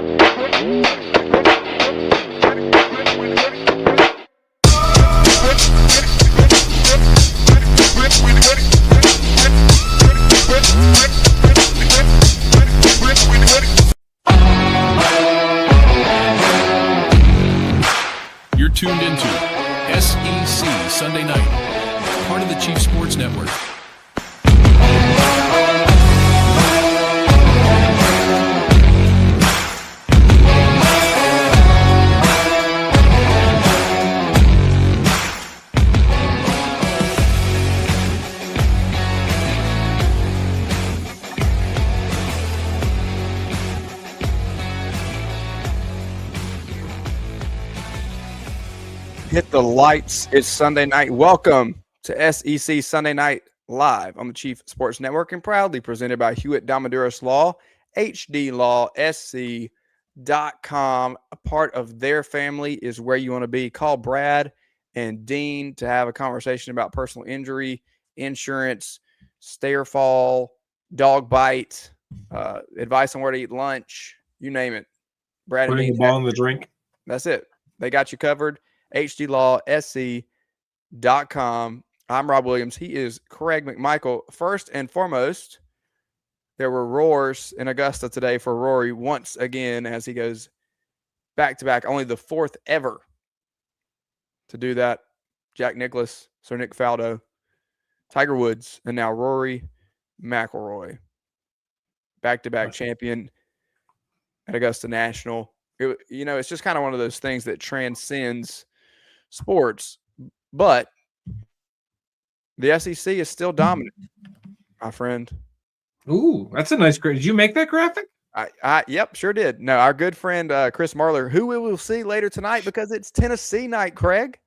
You're tuned into SEC Sunday Night, part of the Chief Sports Network. Hit the lights. It's Sunday night. Welcome to SEC Sunday Night Live on the Chief Sports Network and proudly presented by Hewitt Domaduras Law, HDLawSC.com. A part of their family is where you want to be. Call Brad and Dean to have a conversation about personal injury, insurance, stair fall, dog bite, advice on where to eat lunch, you name it. Brad Putting and Dean. the ball in the drink. That's it. They got you covered. HDLawSC.com. I'm Rob Williams. He is Craig McMichael. First and foremost, there were roars in Augusta today for Rory once again as he goes back-to-back. Only the fourth ever to do that. Jack Nicklaus, Sir Nick Faldo, Tiger Woods, and now Rory McIlroy. Back-to-back champion at Augusta National. It's just kind of one of those things that transcends sports, but the SEC is still dominant, my friend. Ooh, that's a nice graphic. Did you make that graphic? Yep, sure did. No, our good friend Chris Marler, who we will see later tonight because it's Tennessee night, Craig.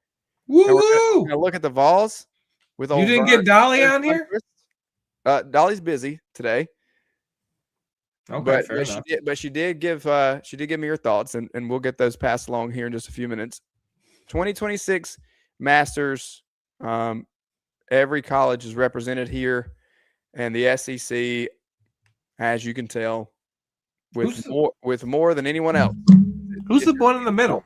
Woo! We're gonna look at the Vols with You didn't get Dolly on here? Dolly's busy today. Okay, but she did give me her thoughts, and we'll get those passed along here in just a few minutes. 2026 Masters. Every college is represented here, and the SEC, as you can tell, with more than anyone else. Who's the one in the middle?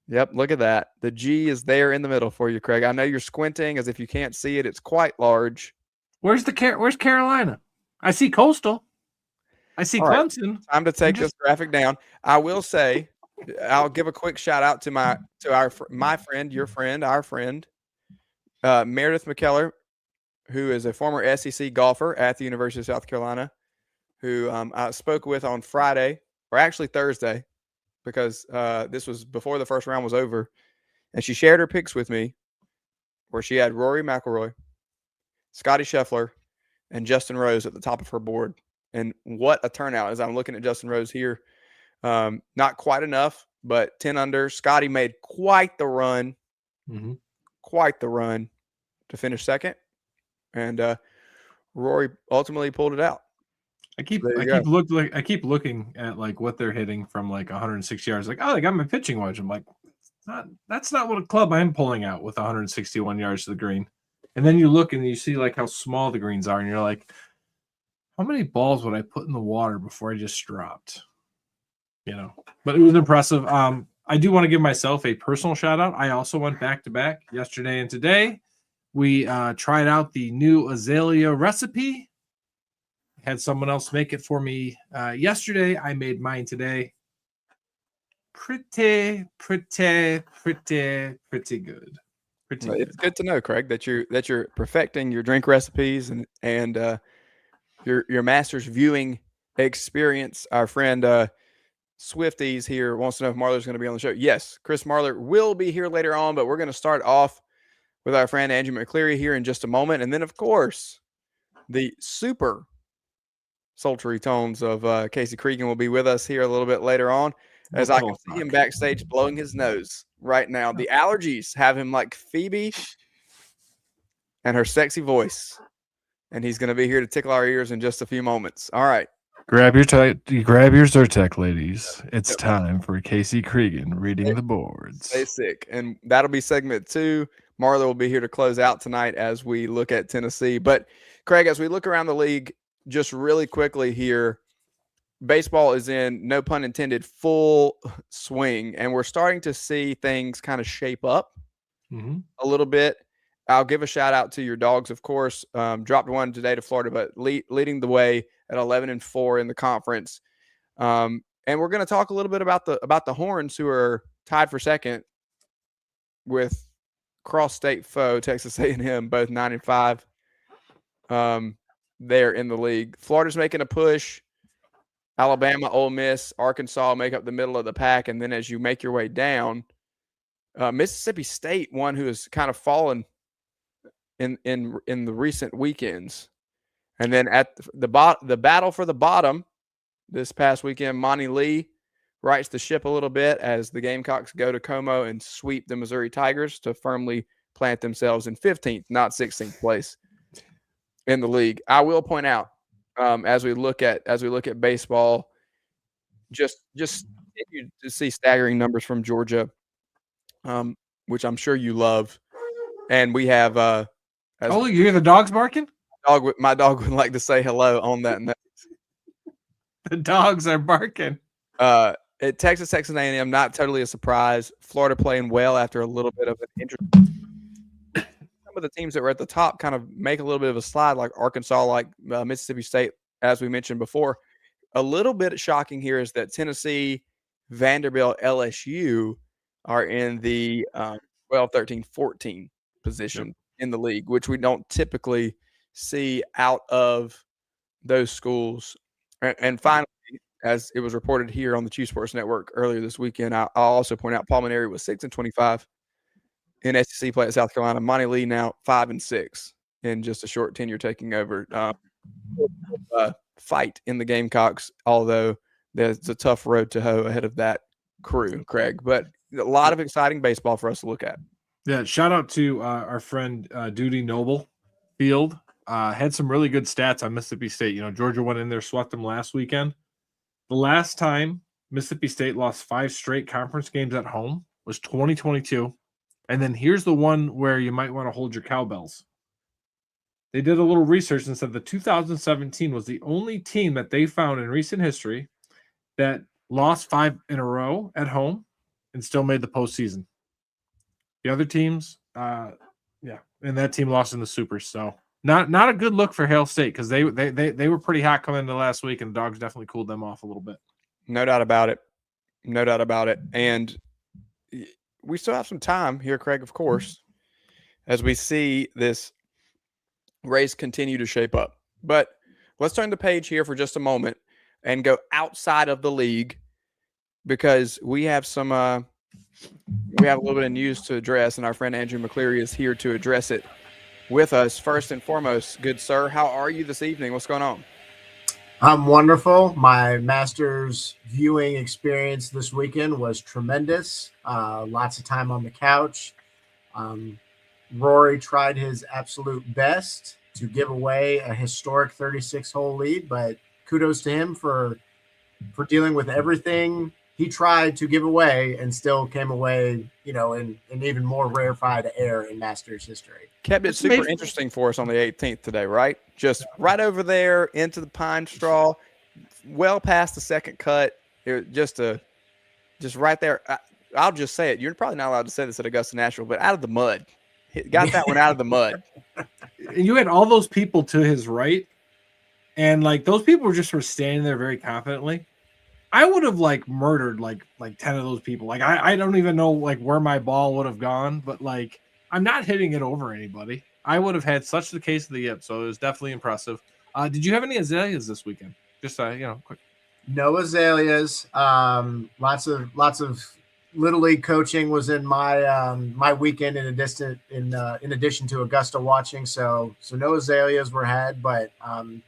Yep, look at that. The G is there in the middle for you, Craig. I know you're squinting as if you can't see it. It's quite large. Where's Carolina? I see Coastal. I see Clemson. Right. Time to take this graphic down. I will say, I'll give a quick shout out to my friend, your friend, our friend, Meredith McKellar, who is a former SEC golfer at the University of South Carolina, who I spoke with on Friday, or actually Thursday, because this was before the first round was over, and she shared her picks with me, where she had Rory McIlroy, Scotty Scheffler, and Justin Rose at the top of her board. And what a turnout as I'm looking at Justin Rose here. Not quite enough, but 10 under. Scotty made quite the run to finish second. And Rory ultimately pulled it out. I keep looking at like what they're hitting from like 160 yards. Like, oh, they got my pitching wedge. I'm like, that's not what a club I'm pulling out with 161 yards to the green. And then you look and you see like how small the greens are, and you're like, how many balls would I put in the water before I just dropped? But it was impressive. I do want to give myself a personal shout out. I also went back to back yesterday and today. We tried out the new azalea recipe. Had someone else make it for me yesterday. I made mine today. Pretty good. It's good to know, Craig, that you're perfecting your drink recipes and your master's viewing experience. Our friend Swifties here wants to know if Marler's going to be on the show. Yes, Chris Marler will be here later on, but we're going to start off with our friend Andrew McCleary here in just a moment. And then, of course, the super sultry tones of Casey Cregan will be with us here a little bit later on, as I can see him backstage blowing his nose right now. The allergies have him like Phoebe and her sexy voice. And he's going to be here to tickle our ears in just a few moments. All right. Grab your Zyrtec, ladies. It's time for Casey Cregan reading the boards. Stay sick. And that'll be segment 2. Marler will be here to close out tonight as we look at Tennessee. But, Craig, as we look around the league, just really quickly here, baseball is in, no pun intended, full swing, and we're starting to see things kind of shape up a little bit. I'll give a shout out to your dogs, of course. Dropped one today to Florida, but leading the way at 11-4 in the conference. And we're going to talk a little bit about the Horns, who are tied for second with cross-state foe Texas A&M, both 9-5. There in the league. Florida's making a push. Alabama, Ole Miss, Arkansas make up the middle of the pack, and then as you make your way down, Mississippi State, one who has kind of fallen in the recent weekends, and then at the battle for the bottom this past weekend, Monty Lee rights the ship a little bit as the Gamecocks go to Como and sweep the Missouri Tigers to firmly plant themselves in 15th, not 16th place in the league. I will point out, as we look at baseball, just continue to see staggering numbers from Georgia, which I'm sure you love, and we have. Oh, you hear the dogs barking? My dog would like to say hello on that note. The dogs are barking. At Texas A&M, not totally a surprise. Florida playing well after a little bit of an injury. Some of the teams that were at the top kind of make a little bit of a slide, like Arkansas, like Mississippi State, as we mentioned before. A little bit shocking here is that Tennessee, Vanderbilt, LSU are in the 12, 13, 14 position in the league, which we don't typically see out of those schools. And finally, as it was reported here on the Chief Sports Network earlier this weekend, I'll also point out Palm was 6-25 in SEC play at South Carolina. Monty Lee now 5-6 in just a short tenure taking over. Fight in the Gamecocks, although there's a tough road to hoe ahead of that crew, Craig. But a lot of exciting baseball for us to look at. Yeah, shout out to our friend Duty Noble Field. Had some really good stats on Mississippi State. You know, Georgia went in there, swept them last weekend. The last time Mississippi State lost 5 straight conference games at home was 2022. And then here's the one where you might want to hold your cowbells. They did a little research and said the 2017 was the only team that they found in recent history that lost 5 in a row at home and still made the postseason. The other teams, and that team lost in the Super. So not a good look for Hail State, because they were pretty hot coming into last week, and the Dogs definitely cooled them off a little bit. No doubt about it. No doubt about it. And we still have some time here, Craig, of course, as we see this race continue to shape up. But let's turn the page here for just a moment and go outside of the league, because we have some we have a little bit of news to address, and our friend Andrew McCleary is here to address it with us. First and foremost, good sir, how are you this evening? What's going on? I'm wonderful. My Masters viewing experience this weekend was tremendous. Lots of time on the couch. Rory tried his absolute best to give away a historic 36-hole lead, but kudos to him for dealing with everything he tried to give away and still came away, in even more rarefied air in Masters history. Kept it super interesting for us on the 18th today, right? Just right over there into the pine straw, well past the second cut. It just right there. I'll just say it. You're probably not allowed to say this at Augusta National, but out of the mud. Got that one out of the mud. And you had all those people to his right, and those people were just sort of standing there very confidently. I would have murdered like 10 of those people. I don't even know where my ball would have gone, but I'm not hitting it over anybody. I would have had such the case of the yip, so it was definitely impressive. Did you have any azaleas this weekend? Just quick. No azaleas. Lots of Little League coaching was in my my weekend in addition to Augusta watching. So no azaleas were had, but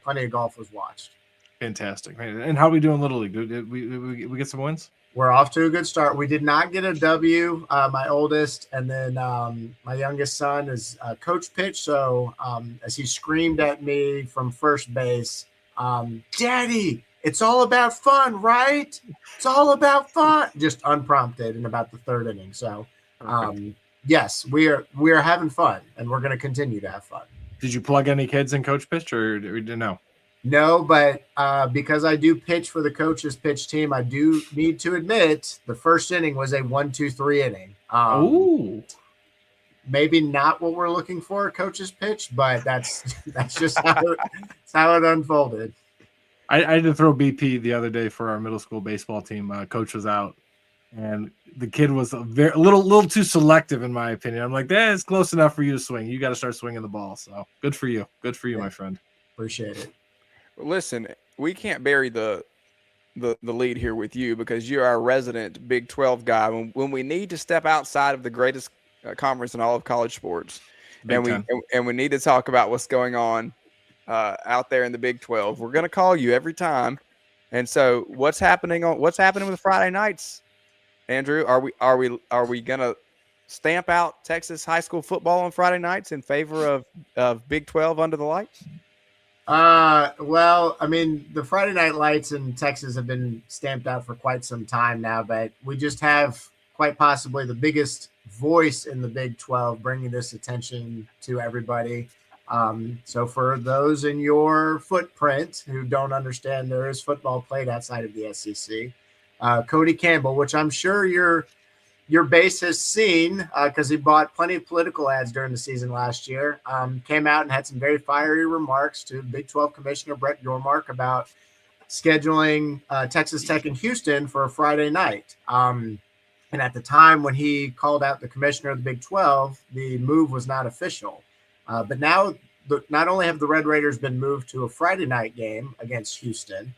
plenty of golf was watched. Fantastic. And how are we doing Little League? Did we get some wins? We're off to a good start. We did not get a W, my oldest, and then my youngest son is coach pitch. So as he screamed at me from first base, Daddy, it's all about fun, right? It's all about fun. Just unprompted in about the third inning. So yes, we are having fun, and we're going to continue to have fun. Did you plug any kids in coach pitch, or no? No, but because I do pitch for the coaches pitch team, I do need to admit the first inning was a 1-2-3 inning. Oh, Maybe not what we're looking for, coach's pitch, but that's just how it unfolded. I had to throw BP the other day for our middle school baseball team. Coach was out, and the kid was a little too selective, in my opinion. I'm like, it's close enough for you to swing. You got to start swinging the ball. So good for you. Good for you, my friend. Appreciate it. Listen, we can't bury the lead here with you because you're our resident Big 12 guy. When we need to step outside of the greatest conference in all of college sports, and we need to talk about what's going on out there in the Big 12, we're going to call you every time. And so, what's happening with Friday nights, Andrew? Are we going to stamp out Texas high school football on Friday nights in favor of Big 12 under the lights? Well, I mean, the Friday night lights in Texas have been stamped out for quite some time now, but we just have quite possibly the biggest voice in the Big 12 bringing this attention to everybody. So for those in your footprint who don't understand, there is football played outside of the SEC. Cody Campbell, which I'm sure your base has seen because he bought plenty of political ads during the season last year, came out and had some very fiery remarks to Big 12 Commissioner Brett Yormark about scheduling Texas Tech and Houston for a Friday night. And at the time when he called out the commissioner of the Big 12, the move was not official. But now not only have the Red Raiders been moved to a Friday night game against Houston,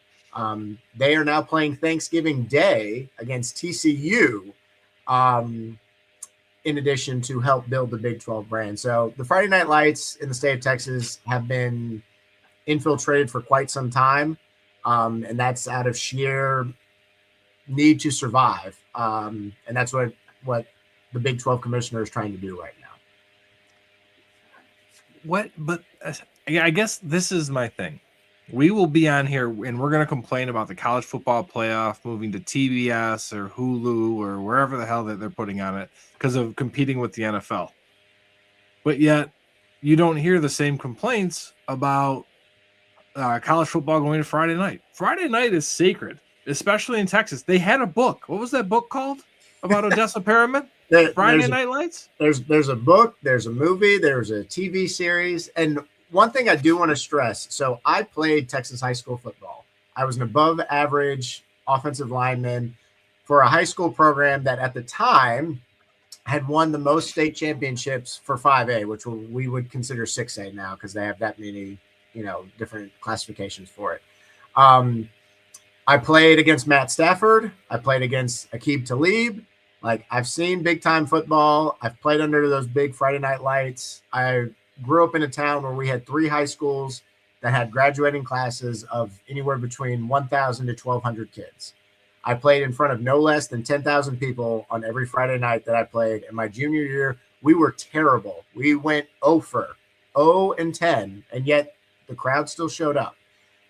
they are now playing Thanksgiving Day against TCU, in addition to help build the Big 12 brand. So the Friday night lights in the state of Texas have been infiltrated for quite some time. And that's out of sheer need to survive. And that's what the Big 12 commissioner is trying to do right now. But I guess this is my thing. We will be on here and we're going to complain about the college football playoff moving to TBS or Hulu or wherever the hell that they're putting on it because of competing with the NFL. But yet you don't hear the same complaints about college football going to Friday night. Friday night is sacred, especially in Texas. They had a book. What was that book called about Odessa Pyramid? Friday Night Lights? There's a book, there's a movie, there's a TV series. And one thing I do want to stress, so I played Texas high school football. I was an above average offensive lineman for a high school program that at the time had won the most state championships for 5A, which we would consider 6A now because they have that many, different classifications for it. I played against Matt Stafford. I played against Aqib Talib. Like, I've seen big time football. I've played under those big Friday night lights. I grew up in a town where we had 3 high schools that had graduating classes of anywhere between 1,000 to 1,200 kids. I played in front of no less than 10,000 people on every Friday night that I played. In my junior year, we were terrible. We went 0-10, and yet the crowd still showed up.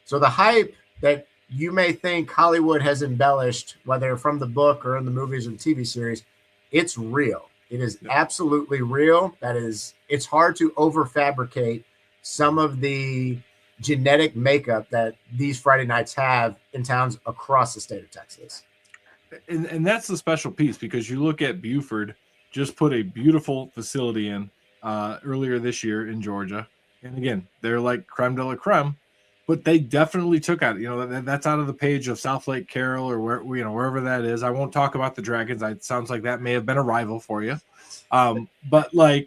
So the hype that you may think Hollywood has embellished, whether from the book or in the movies or the TV series, it's real. It is absolutely real. It's hard to overfabricate some of the genetic makeup that these Friday nights have in towns across the state of Texas. And that's the special piece, because you look at Buford just put a beautiful facility in earlier this year in Georgia. And again, they're like creme de la creme, but they definitely took out, that's out of the page of South Lake Carroll or wherever that is. I won't talk about the Dragons. It sounds like that may have been a rival for you. But that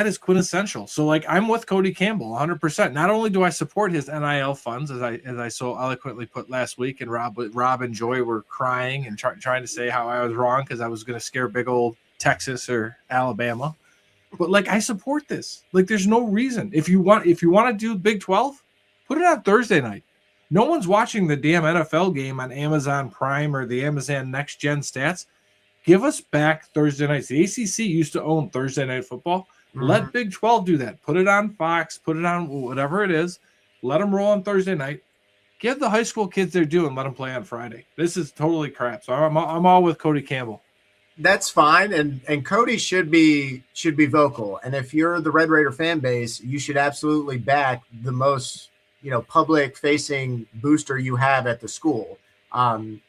is quintessential. So like, I'm with Cody Campbell 100%. Not only do I support his NIL funds, as I so eloquently put last week, and Rob and Joy were crying and trying to say how I was wrong because I was going to scare big old Texas or Alabama. But like, I support this. Like, there's no reason. If you want to do Big 12, put it on Thursday night. No one's watching the damn NFL game on Amazon Prime or the Amazon Next Gen Stats. Give us back Thursday nights. The ACC used to own Thursday Night Football. Mm-hmm. Let Big 12 do that. Put it on Fox. Put it on whatever it is. Let them roll on Thursday night. Give the high school kids their due and let them play on Friday. This is totally crap. So I'm all with Cody Campbell. that's fine, and Cody should be vocal. And if you're the Red Raider fan base, you should absolutely back the most public facing booster you have at the school,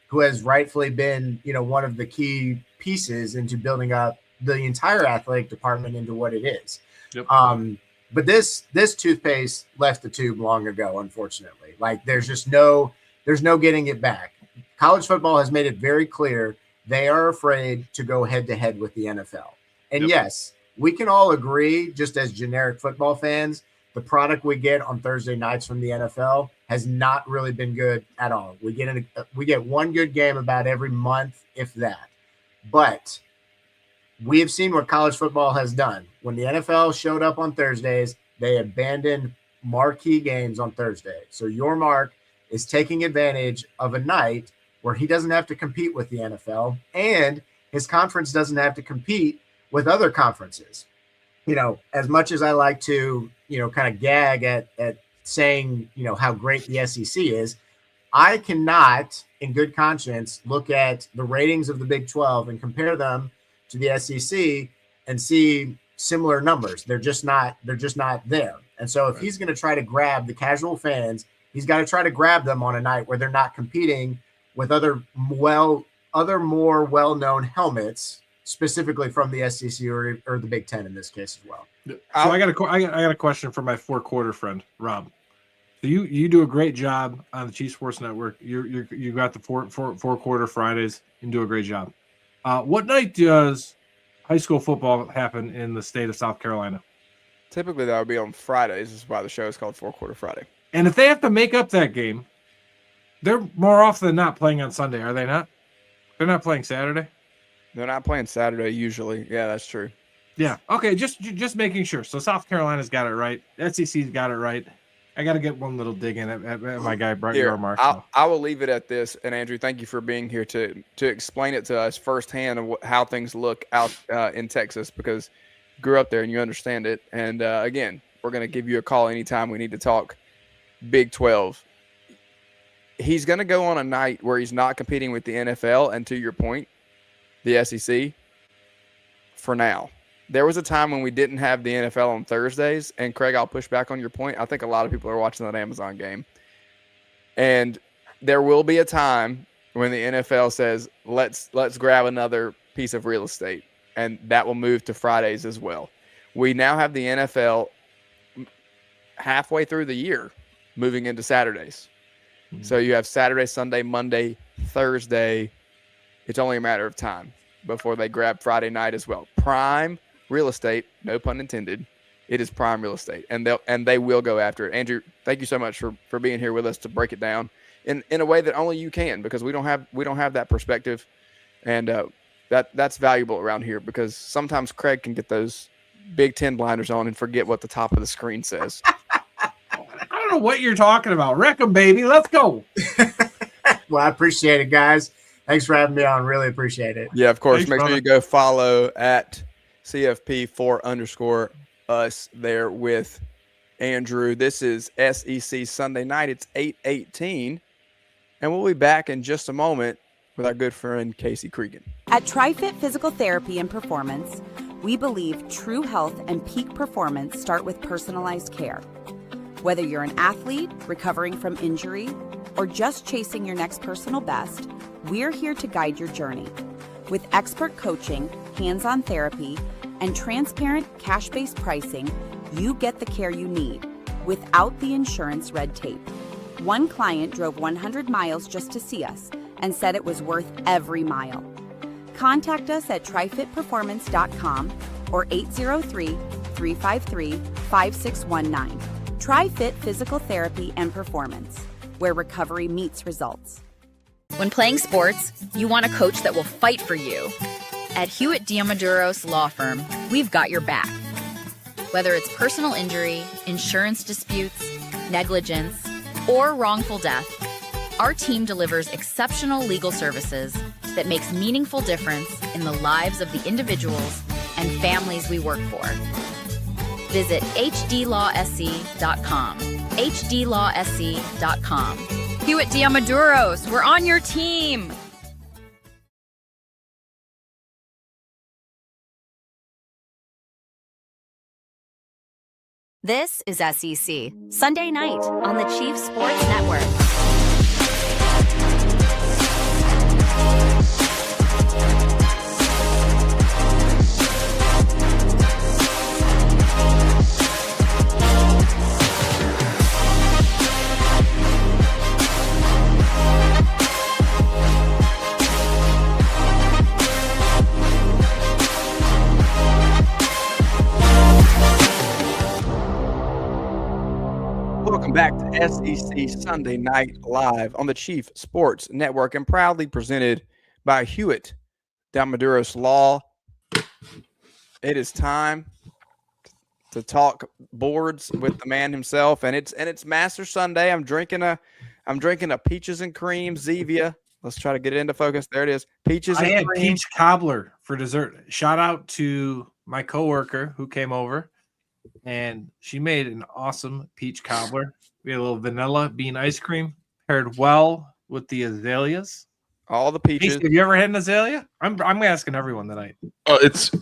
who has rightfully been one of the key pieces into building up the entire athletic department into what it is. Yep. But this toothpaste left the tube long ago, unfortunately. Like there's no getting it back. College football has made it very clear they are afraid to go head to head with the NFL. And yes, we can all agree, just as generic football fans, the product we get on Thursday nights from the NFL has not really been good at all. We get one good game about every month, if that. But we have seen what college football has done. When the NFL showed up on Thursdays, they abandoned marquee games on Thursday. So your Mark is taking advantage of a night where he doesn't have to compete with the NFL and his conference doesn't have to compete with other conferences. As much as I like to, kind of gag at saying, how great the SEC is, I cannot in good conscience look at the ratings of the Big 12 and compare them to the SEC and see similar numbers. They're just not there. And so if he's going to try to grab the casual fans, he's got to try to grab them on a night where they're not competing with other more well-known helmets, specifically from the SEC or the Big Ten in this case as well. So I got a question for my four-quarter friend, Rob. So you do a great job on the Chief Sports Network. You got the four-quarter Fridays and do a great job. What night does high school football happen in the state of South Carolina? Typically, that would be on Fridays. This is why the show is called Four Quarter Friday. And if they have to make up that game, they're more often than not playing on Sunday, are they not? They're not playing Saturday? They're not playing Saturday usually. Yeah, that's true. Yeah. Okay, just making sure. So South Carolina's got it right. SEC's got it right. I got to get one little dig in at my guy, Brett Mark. I will leave it at this. And Andrew, thank you for being here to explain it to us firsthand of how things look out in Texas, because you grew up there and you understand it. And again, we're going to give you a call anytime we need to talk Big 12. He's going to go on a night where he's not competing with the NFL, and to your point, the SEC, for now. There was a time when we didn't have the NFL on Thursdays, and Craig, I'll push back on your point. I think a lot of people are watching that Amazon game. And there will be a time when the NFL says, let's grab another piece of real estate, and that will move to Fridays as well. We now have the NFL halfway through the year moving into Saturdays. So you have Saturday, Sunday, Monday, Thursday. It's only a matter of time before they grab Friday night as well. Prime real estate, no pun intended. It is prime real estate, and they will go after it. Andrew, thank you so much for being here with us to break it down in a way that only you can, because we don't have that perspective, and that's valuable around here, because sometimes Craig can get those Big Ten blinders on and forget what the top of the screen says. I don't know what you're talking about. Wreck 'em, baby. Let's go. Well, I appreciate it, guys. Thanks for having me on. Really appreciate it. Yeah, of course. Thanks, Make brother. sure you go follow at CFP4_us there with Andrew. This is SEC Sunday night. It's 8:18, and we'll be back in just a moment with our good friend Casey Cregan. At TriFit Physical Therapy and Performance, we believe true health and peak performance start with personalized care. Whether you're an athlete recovering from injury or just chasing your next personal best, we're here to guide your journey. With expert coaching, hands-on therapy, and transparent cash-based pricing, you get the care you need without the insurance red tape. One client drove 100 miles just to see us and said it was worth every mile. Contact us at trifitperformance.com or 803-353-5619. TriFit Physical Therapy and Performance, where recovery meets results. When playing sports, you want a coach that will fight for you. At Hewitt Diamaduros Law Firm, we've got your back. Whether it's personal injury, insurance disputes, negligence, or wrongful death, our team delivers exceptional legal services that makes meaningful difference in the lives of the individuals and families we work for. Visit hdlawsc.com. hdlawsc.com. Hewitt Diamaduros, we're on your team. This is SEC Sunday night on the Chiefs Sports Network. Welcome back to SEC Sunday Night Live on the Chief Sports Network and proudly presented by Hewitt Dalmaduros Law. It is time to talk boards with the man himself, and it's Master Sunday. I'm drinking a peaches and cream Zevia. Let's try to get it into focus. There it is. Peaches and I had cream. peach cobbler for dessert. Shout out to my coworker who came over. And she made an awesome peach cobbler. We had a little vanilla bean ice cream paired well with the azaleas. All the peaches. Casey, have you ever had an azalea? I'm asking everyone tonight.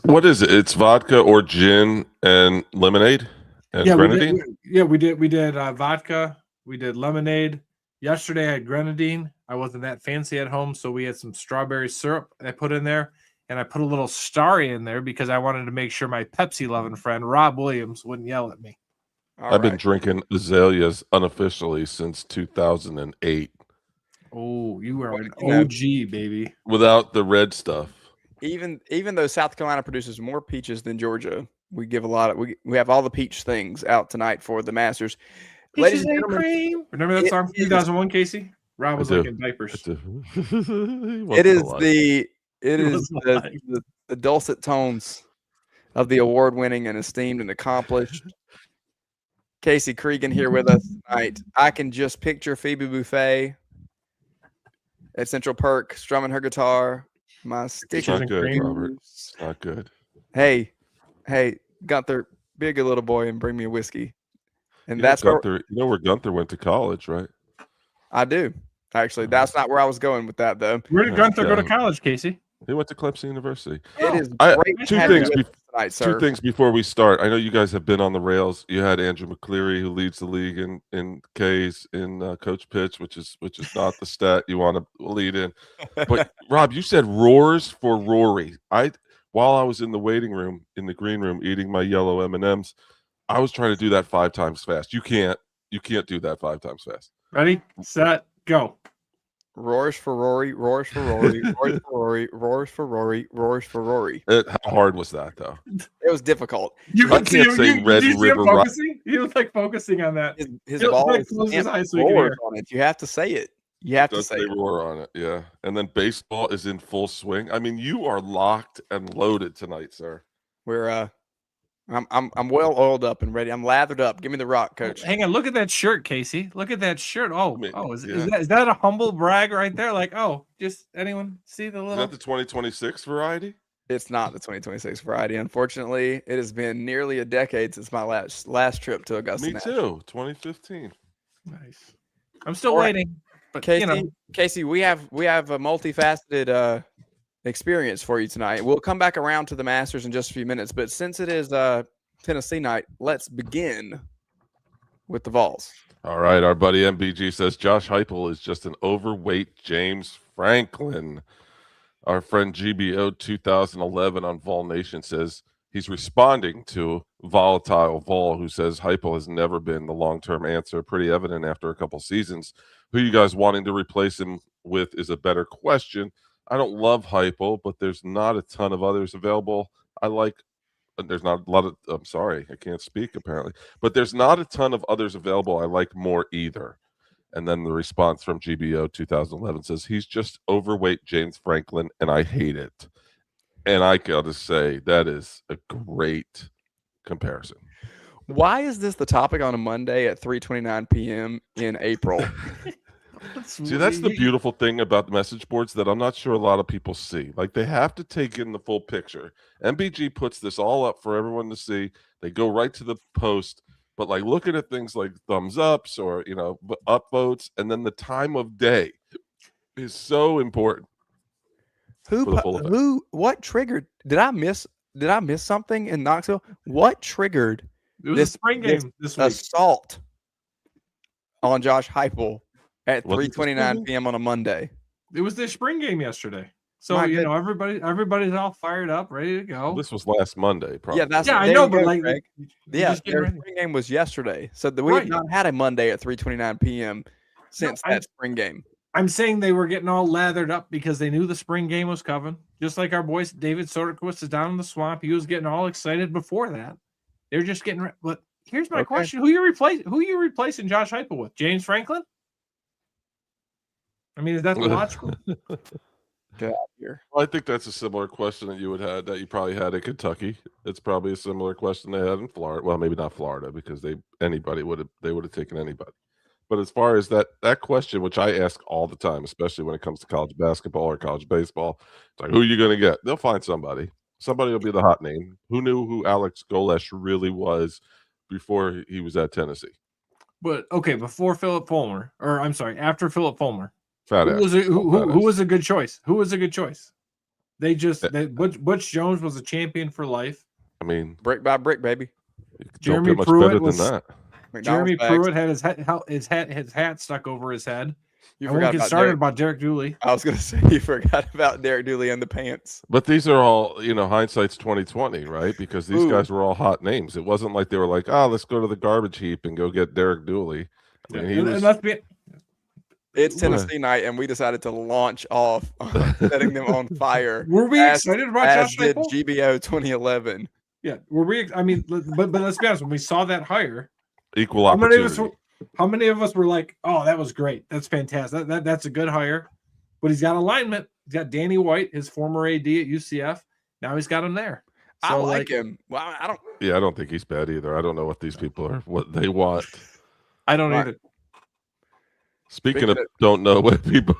What is it? It's vodka or gin and lemonade and grenadine. We did vodka. We did lemonade. Yesterday I had grenadine. I wasn't that fancy at home, so we had some strawberry syrup I put in there. And I put a little starry in there because I wanted to make sure my Pepsi-loving friend, Rob Williams, wouldn't yell at me. I've been drinking azaleas unofficially since 2008. Oh, you are an OG, baby. Without the red stuff. Even though South Carolina produces more peaches than Georgia, we give a lot of we have all the peach things out tonight for the Masters. Peaches and cream. Remember that song from 2001, Casey? Rob was like in diapers. It is the dulcet tones of the award-winning and esteemed and accomplished Casey Cregan here with us tonight. I can just picture Phoebe Buffet at Central Perk strumming her guitar. My stick is not good, Robert. It's not good. Hey, Gunther, be a good little boy and bring me a whiskey. And that's Gunther. You know where Gunther went to college, right? I do. Actually, that's not where I was going with that, though. Where did Gunther go to college, Casey? He went to Clemson University. It is great. Two things before we start. I know you guys have been on the rails. You had Andrew McCleary, who leads the league in Ks in coach pitch, which is not the stat you want to lead in. But Rob, you said roars for Rory. While I was in the waiting room in the green room eating my yellow M&Ms, I was trying to do that 5 times fast. You can't do that 5 times fast. Ready, set, go. Roars for Rory, roars for Rory, roars for Rory, roars for Rory, roars for Rory. How hard was that, though? It was difficult. I can't say Red River Rock. He was like focusing on that. His ball is roars on it. You have to say it. You have to say it. Roar on it, yeah. And then baseball is in full swing. I mean, you are locked and loaded tonight, sir. I'm well oiled up and ready. I'm lathered up. Give me the rock, coach. Hang on, look at that shirt, Casey. Look at that shirt. Is that a humble brag right there? Like, just anyone see the little? Is that the 2026 variety? It's not the 2026 variety. Unfortunately, it has been nearly a decade since my last trip to Augusta. Me too. 2015. Nice. I'm still waiting. But Casey, we have a multifaceted experience for you tonight. We'll come back around to the Masters in just a few minutes, but since it is Tennessee night, let's begin with the Vols. All right, our buddy MBG says Josh Heupel is just an overweight James Franklin. Our friend GBO 2011 on Vol Nation says he's responding to Volatile Vol, who says Heupel has never been the long-term answer. Pretty evident after a couple seasons. Who you guys wanting to replace him with is a better question. I don't love Heupel, but there's not a ton of others available. There's not a lot of, I'm sorry, I can't speak apparently, but there's not a ton of others available I like more either. And then the response from GBO 2011 says he's just overweight James Franklin, and I hate it. And I got to say, that is a great comparison. Why is this the topic on a Monday at 3:29 p.m. in April? See, that's the beautiful thing about the message boards that I'm not sure a lot of people see. Like, they have to take in the full picture. MBG puts this all up for everyone to see. They go right to the post, but like looking at things like thumbs ups or, upvotes, and then the time of day is so important. What triggered? Did I miss something in Knoxville? What triggered It was a spring game this week. Assault on Josh Heupel at Was it the spring 3:29 game? p.m. on a Monday. It was their spring game yesterday. So My you know everybody's all fired up, ready to go. This was last Monday, probably. I know, but like, Craig. you're just getting their ready. spring game was yesterday, so we have not had a Monday at 3:29 p.m. since that spring game. I'm saying they were getting all lathered up because they knew the spring game was coming. Just like our boy David Soderquist is down in the swamp. He was getting all excited before that. They're just getting ready. But here's my question: Who you replacing Josh Heupel with? James Franklin? I mean, is that the logical? Get out of here. Well, I think that's a similar question that you probably had in Kentucky. It's probably a similar question they had in Florida. Well, maybe not Florida because they would have taken anybody. But as far as that question, which I ask all the time, especially when it comes to college basketball or college baseball, it's like, who are you going to get? They'll find somebody. Somebody will be the hot name. Who knew who Alex Golesh really was before he was at Tennessee? But okay, before Philip Fulmer, or I'm sorry, after Philip Fulmer, Who was a good choice? Who was a good choice? Butch Jones was a champion for life. I mean, brick by brick, baby. Jeremy don't get much Pruitt better was than that. Jeremy Pruitt had his hat stuck over his head. You I forgot won't get about started about Derek Dooley. I was going to say you forgot about Derek Dooley and the pants. But these are all, hindsight's 2020, right? Because these guys were all hot names. It wasn't like they were like, let's go to the garbage heap and go get Derek Dooley. I mean, It's Tennessee night, and we decided to launch off setting them on fire. Were we excited about Josh Heupel? GBO 2011. Yeah, were we? I mean, but let's be honest. When we saw that hire, equal opportunity. How many of us were like, "Oh, that was great. That's fantastic. That's a good hire." But he's got alignment. He's got Danny White, his former AD at UCF. Now he's got him there. So, I like him. Well, I don't. Yeah, I don't think he's bad either. I don't know what these people are, what they want. I don't either. Speaking of don't know what people,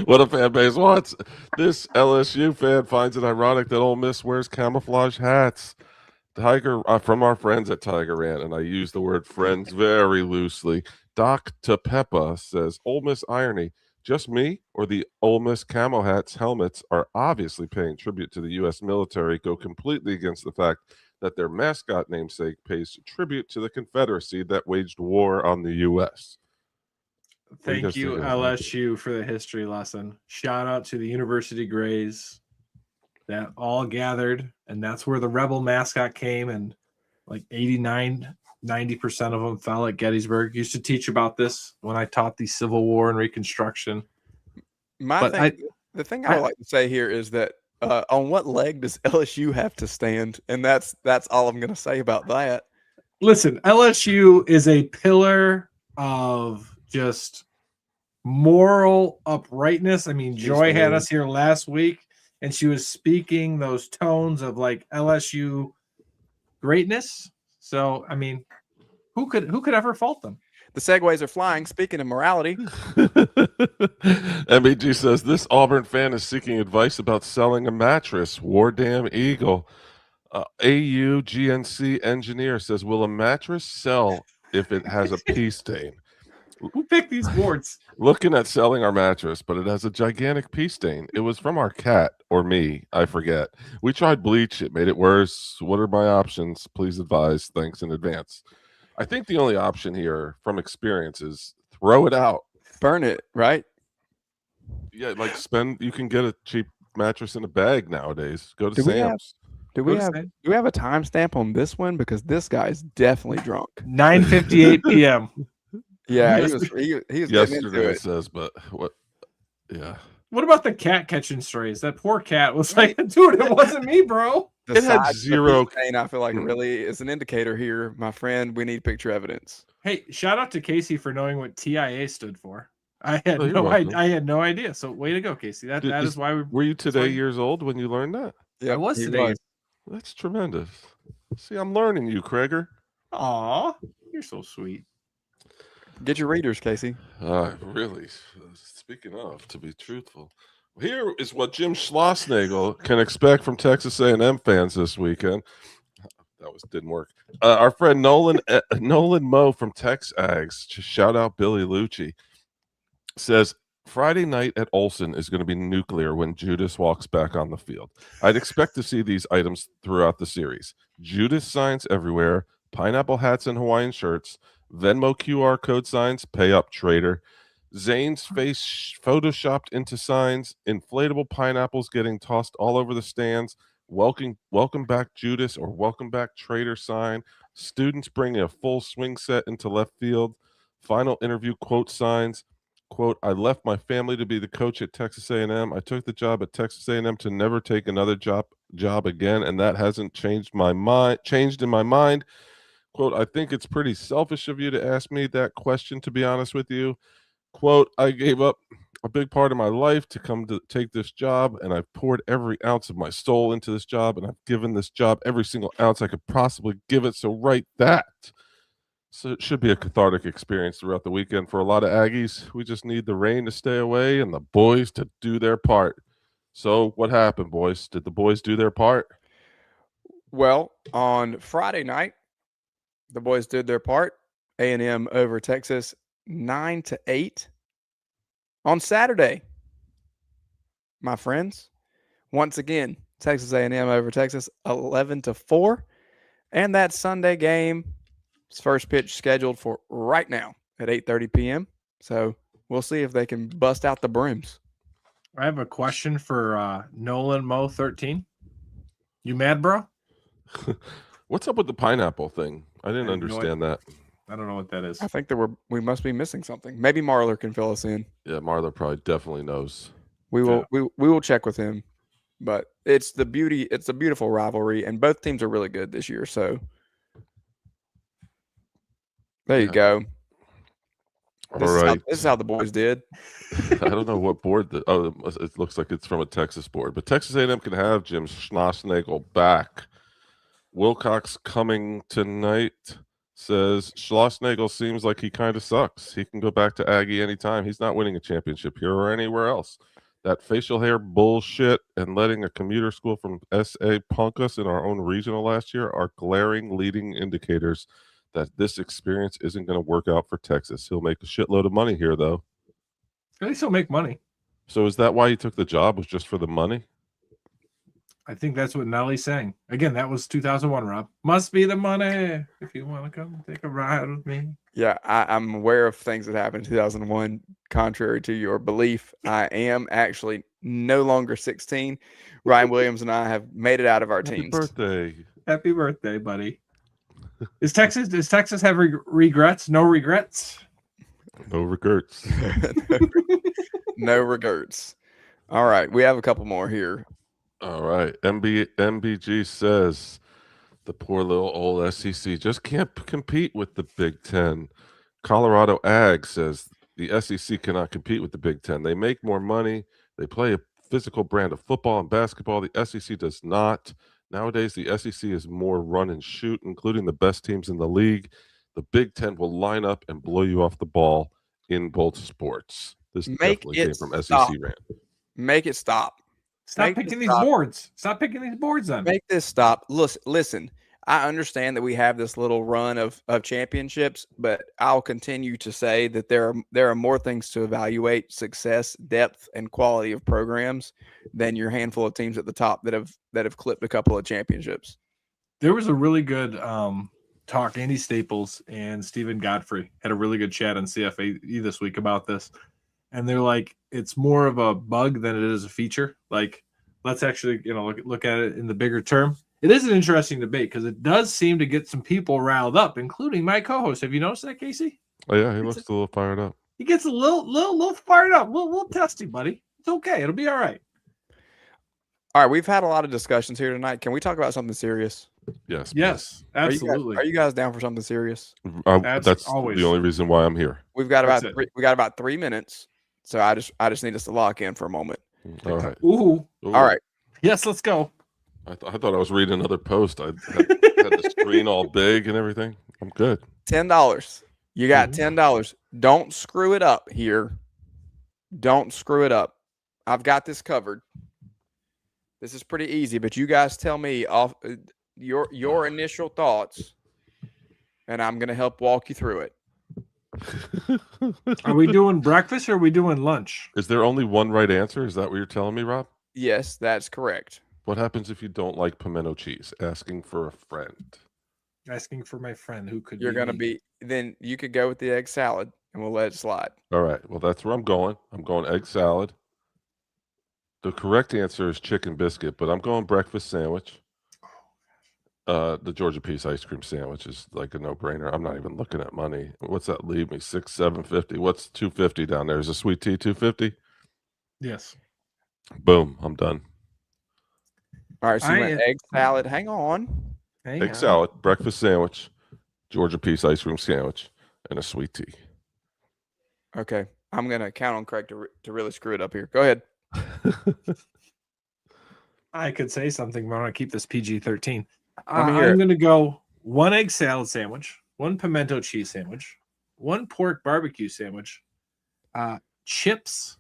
what a fan base wants. This LSU fan finds it ironic that Ole Miss wears camouflage hats. Tiger, from our friends at Tiger Rant, and I use the word friends very loosely. Doc Tepepa says, Ole Miss irony. Just me or the Ole Miss camo hats helmets are obviously paying tribute to the U.S. military, go completely against the fact that their mascot namesake pays tribute to the Confederacy that waged war on the U.S. Thank you, LSU, for the history lesson. Shout out to the University Grays that all gathered, and that's where the Rebel mascot came, and like 89, 90% of them fell at Gettysburg. Used to teach about this when I taught the Civil War and Reconstruction. The thing I would like to say here is that on what leg does LSU have to stand? And that's all I'm going to say about that. Listen, LSU is a pillar of just moral uprightness. I mean, Joy had us here last week, and she was speaking those tones of like LSU greatness. So, I mean, who could ever fault them? The segues are flying. Speaking of morality, MEG says this Auburn fan is seeking advice about selling a mattress. War Damn Eagle. AU GNC engineer says, will a mattress sell if it has a pee stain? Who picked these boards? Looking at selling our mattress, but it has a gigantic pee stain. It was from our cat or me. I forget. We tried bleach. It made it worse. What are my options? Please advise. Thanks in advance. I think the only option here from experience is throw it out. Burn it, right? Yeah, like you can get a cheap mattress in a bag nowadays. Go to Sam's. Do we have a timestamp on this one? Because this guy's definitely drunk. 9:58 p.m. Yeah, he was yesterday. It says, but what? Yeah. What about the cat catching strays? That poor cat was like, dude, it wasn't me, bro. It had zero. I feel like really is an indicator here, my friend. We need picture evidence. Hey, shout out to Casey for knowing what TIA stood for. I had no idea. So way to go, Casey. That is why we were you today years old when you learned that? Yeah, I was today. That's tremendous. See, I'm learning you, Krager. Aw, you're so sweet. Get your readers, Casey. Really. Speaking of, to be truthful, here is what Jim Schlossnagel can expect from Texas A&M fans this weekend. That didn't work. Our friend Nolan Moe from Tex Ags, just shout out Billy Lucci, says Friday night at Olsen is going to be nuclear when Judas walks back on the field. I'd expect to see these items throughout the series. Judas signs everywhere, pineapple hats and Hawaiian shirts, Venmo QR code signs, pay up trader, Zane's face photoshopped into signs, inflatable pineapples getting tossed all over the stands, welcome back Judas or welcome back trader sign, students bringing a full swing set into left field, final interview quote signs, quote, I left my family to be the coach at Texas A&M. I took the job at Texas A&M to never take another job again, and that hasn't changed in my mind. Quote, I think it's pretty selfish of you to ask me that question, to be honest with you. Quote, I gave up a big part of my life to come to take this job, and I've poured every ounce of my soul into this job, and I've given this job every single ounce I could possibly give it, so write that. So it should be a cathartic experience throughout the weekend for a lot of Aggies. We just need the rain to stay away and the boys to do their part. So what happened, boys? Did the boys do their part? Well, on Friday night, the boys did their part. A&M over Texas 9-8. On Saturday, my friends, once again, Texas A&M over Texas 11-4. And that Sunday game, first pitch scheduled for right now at 8:30 p.m. So we'll see if they can bust out the brooms. I have a question for Nolan Mo 13. You mad, bro? What's up with the pineapple thing? I didn't understand that. I don't know what that is. I think that we must be missing something. Maybe Marler can fill us in. Yeah, Marler probably definitely knows. We will check with him. But it's a beautiful rivalry, and both teams are really good this year. So there you go. This is how the boys did. I don't know what board it looks like it's from a Texas board, but Texas A&M can have Jim Schlossnagle back. Wilcox coming tonight says Schlossnagle seems like he kind of sucks. He can go back to Aggie anytime. He's not winning a championship here or anywhere else. That facial hair bullshit and letting a commuter school from SA punk us in our own regional last year are glaring leading indicators that this experience isn't going to work out for Texas. He'll make a shitload of money here, though. At least he'll make money. So is that why he took the job? Was just for the money? I think that's what Nellie's saying. Again, that was 2001, Rob. Must be the money if you want to come take a ride with me. Yeah, I'm aware of things that happened in 2001. Contrary to your belief, I am actually no longer 16. Ryan Williams and I have made it out of our teens. Happy birthday, buddy. Does Texas have regrets? No regrets? No regrets. No regrets. All right, we have a couple more here. All right. MBG says the poor little old SEC just can't compete with the Big Ten. Colorado Ag says the SEC cannot compete with the Big Ten. They make more money. They play a physical brand of football and basketball. The SEC does not. Nowadays, the SEC is more run and shoot, including the best teams in the league. The Big Ten will line up and blow you off the ball in both sports. This definitely came from SEC rant. Make it stop. Stop picking these boards. Stop picking these boards then. Make this stop. Listen, I understand that we have this little run of championships, but I'll continue to say that there are more things to evaluate success, depth, and quality of programs than your handful of teams at the top that have clipped a couple of championships. There was a really good talk. Andy Staples and Stephen Godfrey had a really good chat on CFA this week about this. And they're like, it's more of a bug than it is a feature. Like, let's actually, look at it in the bigger term. It is an interesting debate because it does seem to get some people riled up, including my co-host. Have you noticed that, Casey? Oh yeah, he looks a little fired up. He gets a little fired up. We'll test him, buddy. It's okay. It'll be all right. All right, we've had a lot of discussions here tonight. Can we talk about something serious? Yes. Yes, absolutely. Are you guys down for something serious? That's always the only reason why I'm here. We've got about 3 minutes. So I just need us to lock in for a moment. All right. Ooh. All right. Yes, let's go. I thought I was reading another post. I had the screen all big and everything. I'm good. $10. You got $10. Don't screw it up here. Don't screw it up. I've got this covered. This is pretty easy, but you guys tell me off your initial thoughts, and I'm going to help walk you through it. Are we doing breakfast or are we doing lunch? Is there only one right answer? Is that what you're telling me, Rob? Yes, that's correct. What happens if you don't like pimento cheese? Asking for a friend. Asking for my friend who could You're be going to me. be, then you could go with the egg salad and we'll let it slide. All right. Well, that's where I'm going. I'm going egg salad. The correct answer is chicken biscuit, but I'm going breakfast sandwich. The Georgia Peace ice cream sandwich is like a no-brainer. I'm not even looking at money. What's that leave me? $7.50. What's $2.50 down there? Is a sweet tea $2.50? Yes. Boom. I'm done. All right, so you went egg salad. Hang on. Egg salad, breakfast sandwich, Georgia Peace ice cream sandwich, and a sweet tea. Okay. I'm going to count on Craig to really screw it up here. Go ahead. I could say something, but I want to keep this PG-13. Let me hear I'm it. going to go 1 egg salad sandwich, 1 pimento cheese sandwich, 1 pork barbecue sandwich, chips,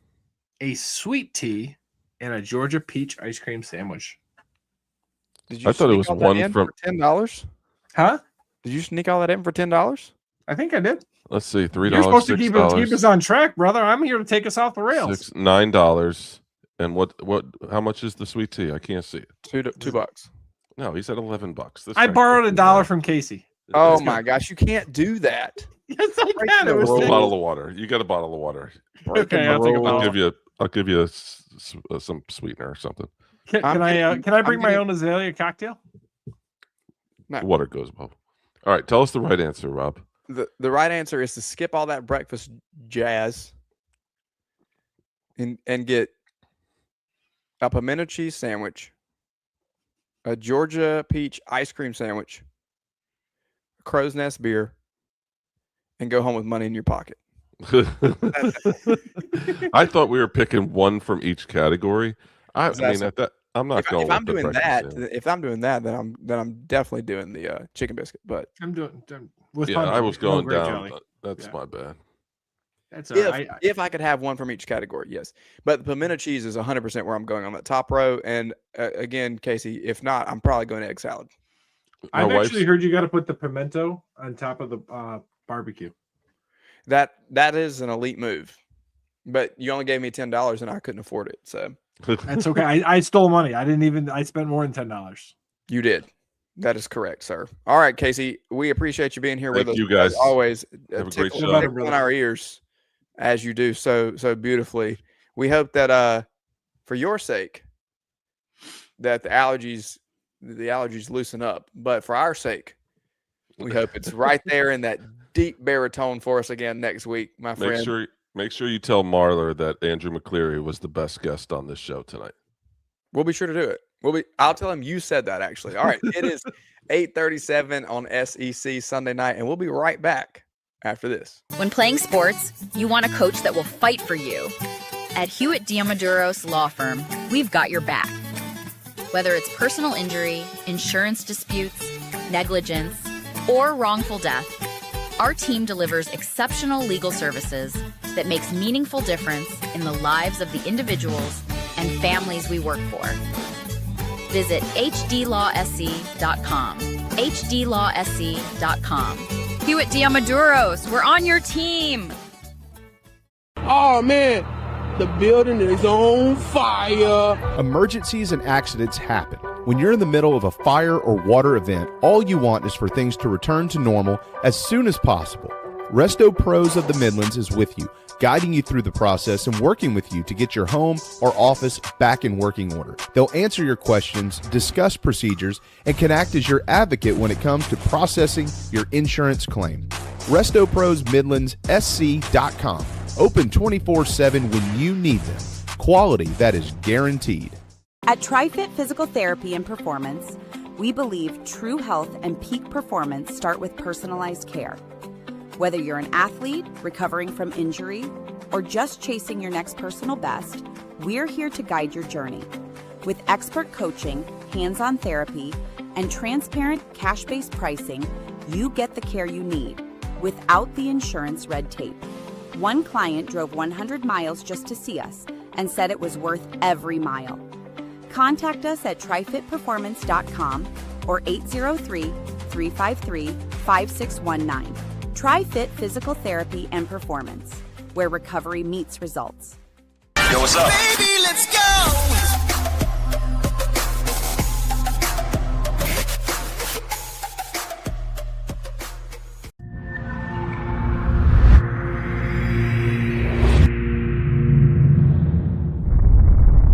a sweet tea, and a Georgia peach ice cream sandwich. Did you I thought it sneak was all that one in from- for $10? Huh? Did you sneak all that in for $10? I think I did. Let's see, $3, You're supposed to keep $6, us on track, brother. I'm here to take us off the rails. $9. And what? How much is the sweet tea? I can't see it. $2. No, he said $11. This I thing borrowed is $1 bad. from Casey. Oh my gosh, you can't do that. Yes, I Break can. the It was rules. A $10. bottle of water. You got a bottle of water. Breaking Okay, the I'll take a rules. bottle. I'll give you some sweetener or something. Can I'm I getting- can I I'm bring my getting- own azalea cocktail? No. Water goes above. All right, tell us the right answer, Rob. The right answer is to skip all that breakfast jazz and get a pimento cheese sandwich, a Georgia peach ice cream sandwich, a crow's nest beer, and go home with money in your pocket. I thought we were picking one from each category. I That's- mean, at that, I'm not going. If I'm with the doing breakfast that, sandwich. if I'm doing that, then I'm definitely doing the chicken biscuit. But I'm doing with Yeah, I punch. was Oh, going great down. jelly. That's Yeah. my bad. That's all right. if I could have one from each category, yes. But the pimento cheese is 100% where I'm going on that top row. And again, Casey, if not, I'm probably going egg salad. I've My actually heard you got to put the pimento on top of the barbecue. That is an elite move. But you only gave me $10 and I couldn't afford it. So That's okay. I stole money. I spent more than $10. you did. That is correct, sir. All right, Casey, we appreciate you being here Thank with us. you, guys. As always, Have a great tickle show. in our ears as you do so beautifully. We hope that for your sake that the allergies loosen up. But for our sake, we hope it's right there in that deep baritone for us again next week, my friend. Make sure you tell Marler that Andrew McCleary was the best guest on this show tonight. We'll be sure to do it. I'll tell him you said that, actually. All right. It is 8:37 on SEC Sunday night, and we'll be right back after this. When playing sports, you want a coach that will fight for you. At Hewitt Diamaduros Law Firm, we've got your back. Whether it's personal injury, insurance disputes, negligence, or wrongful death, our team delivers exceptional legal services that makes meaningful difference in the lives of the individuals and families we work for. Visit hdlawsc.com. hdlawsc.com. Hewitt Diamaduros, we're on your team. Oh man, the building is on fire. Emergencies and accidents happen. When you're in the middle of a fire or water event, all you want is for things to return to normal as soon as possible. Resto Pros of the Midlands is with you, guiding you through the process and working with you to get your home or office back in working order. They'll answer your questions, discuss procedures, and can act as your advocate when it comes to processing your insurance claim. Resto Pros Midlands SC.com. Open 24/7 when you need them. Quality that is guaranteed. At TriFit Physical Therapy and Performance, we believe true health and peak performance start with personalized care. Whether you're an athlete, recovering from injury, or just chasing your next personal best, we're here to guide your journey. With expert coaching, hands-on therapy, and transparent cash-based pricing, you get the care you need without the insurance red tape. One client drove 100 miles just to see us and said it was worth every mile. Contact us at trifitperformance.com or 803-353-5619. Try Fit Physical Therapy and Performance, where recovery meets results. Yo, what's up? Baby, let's go.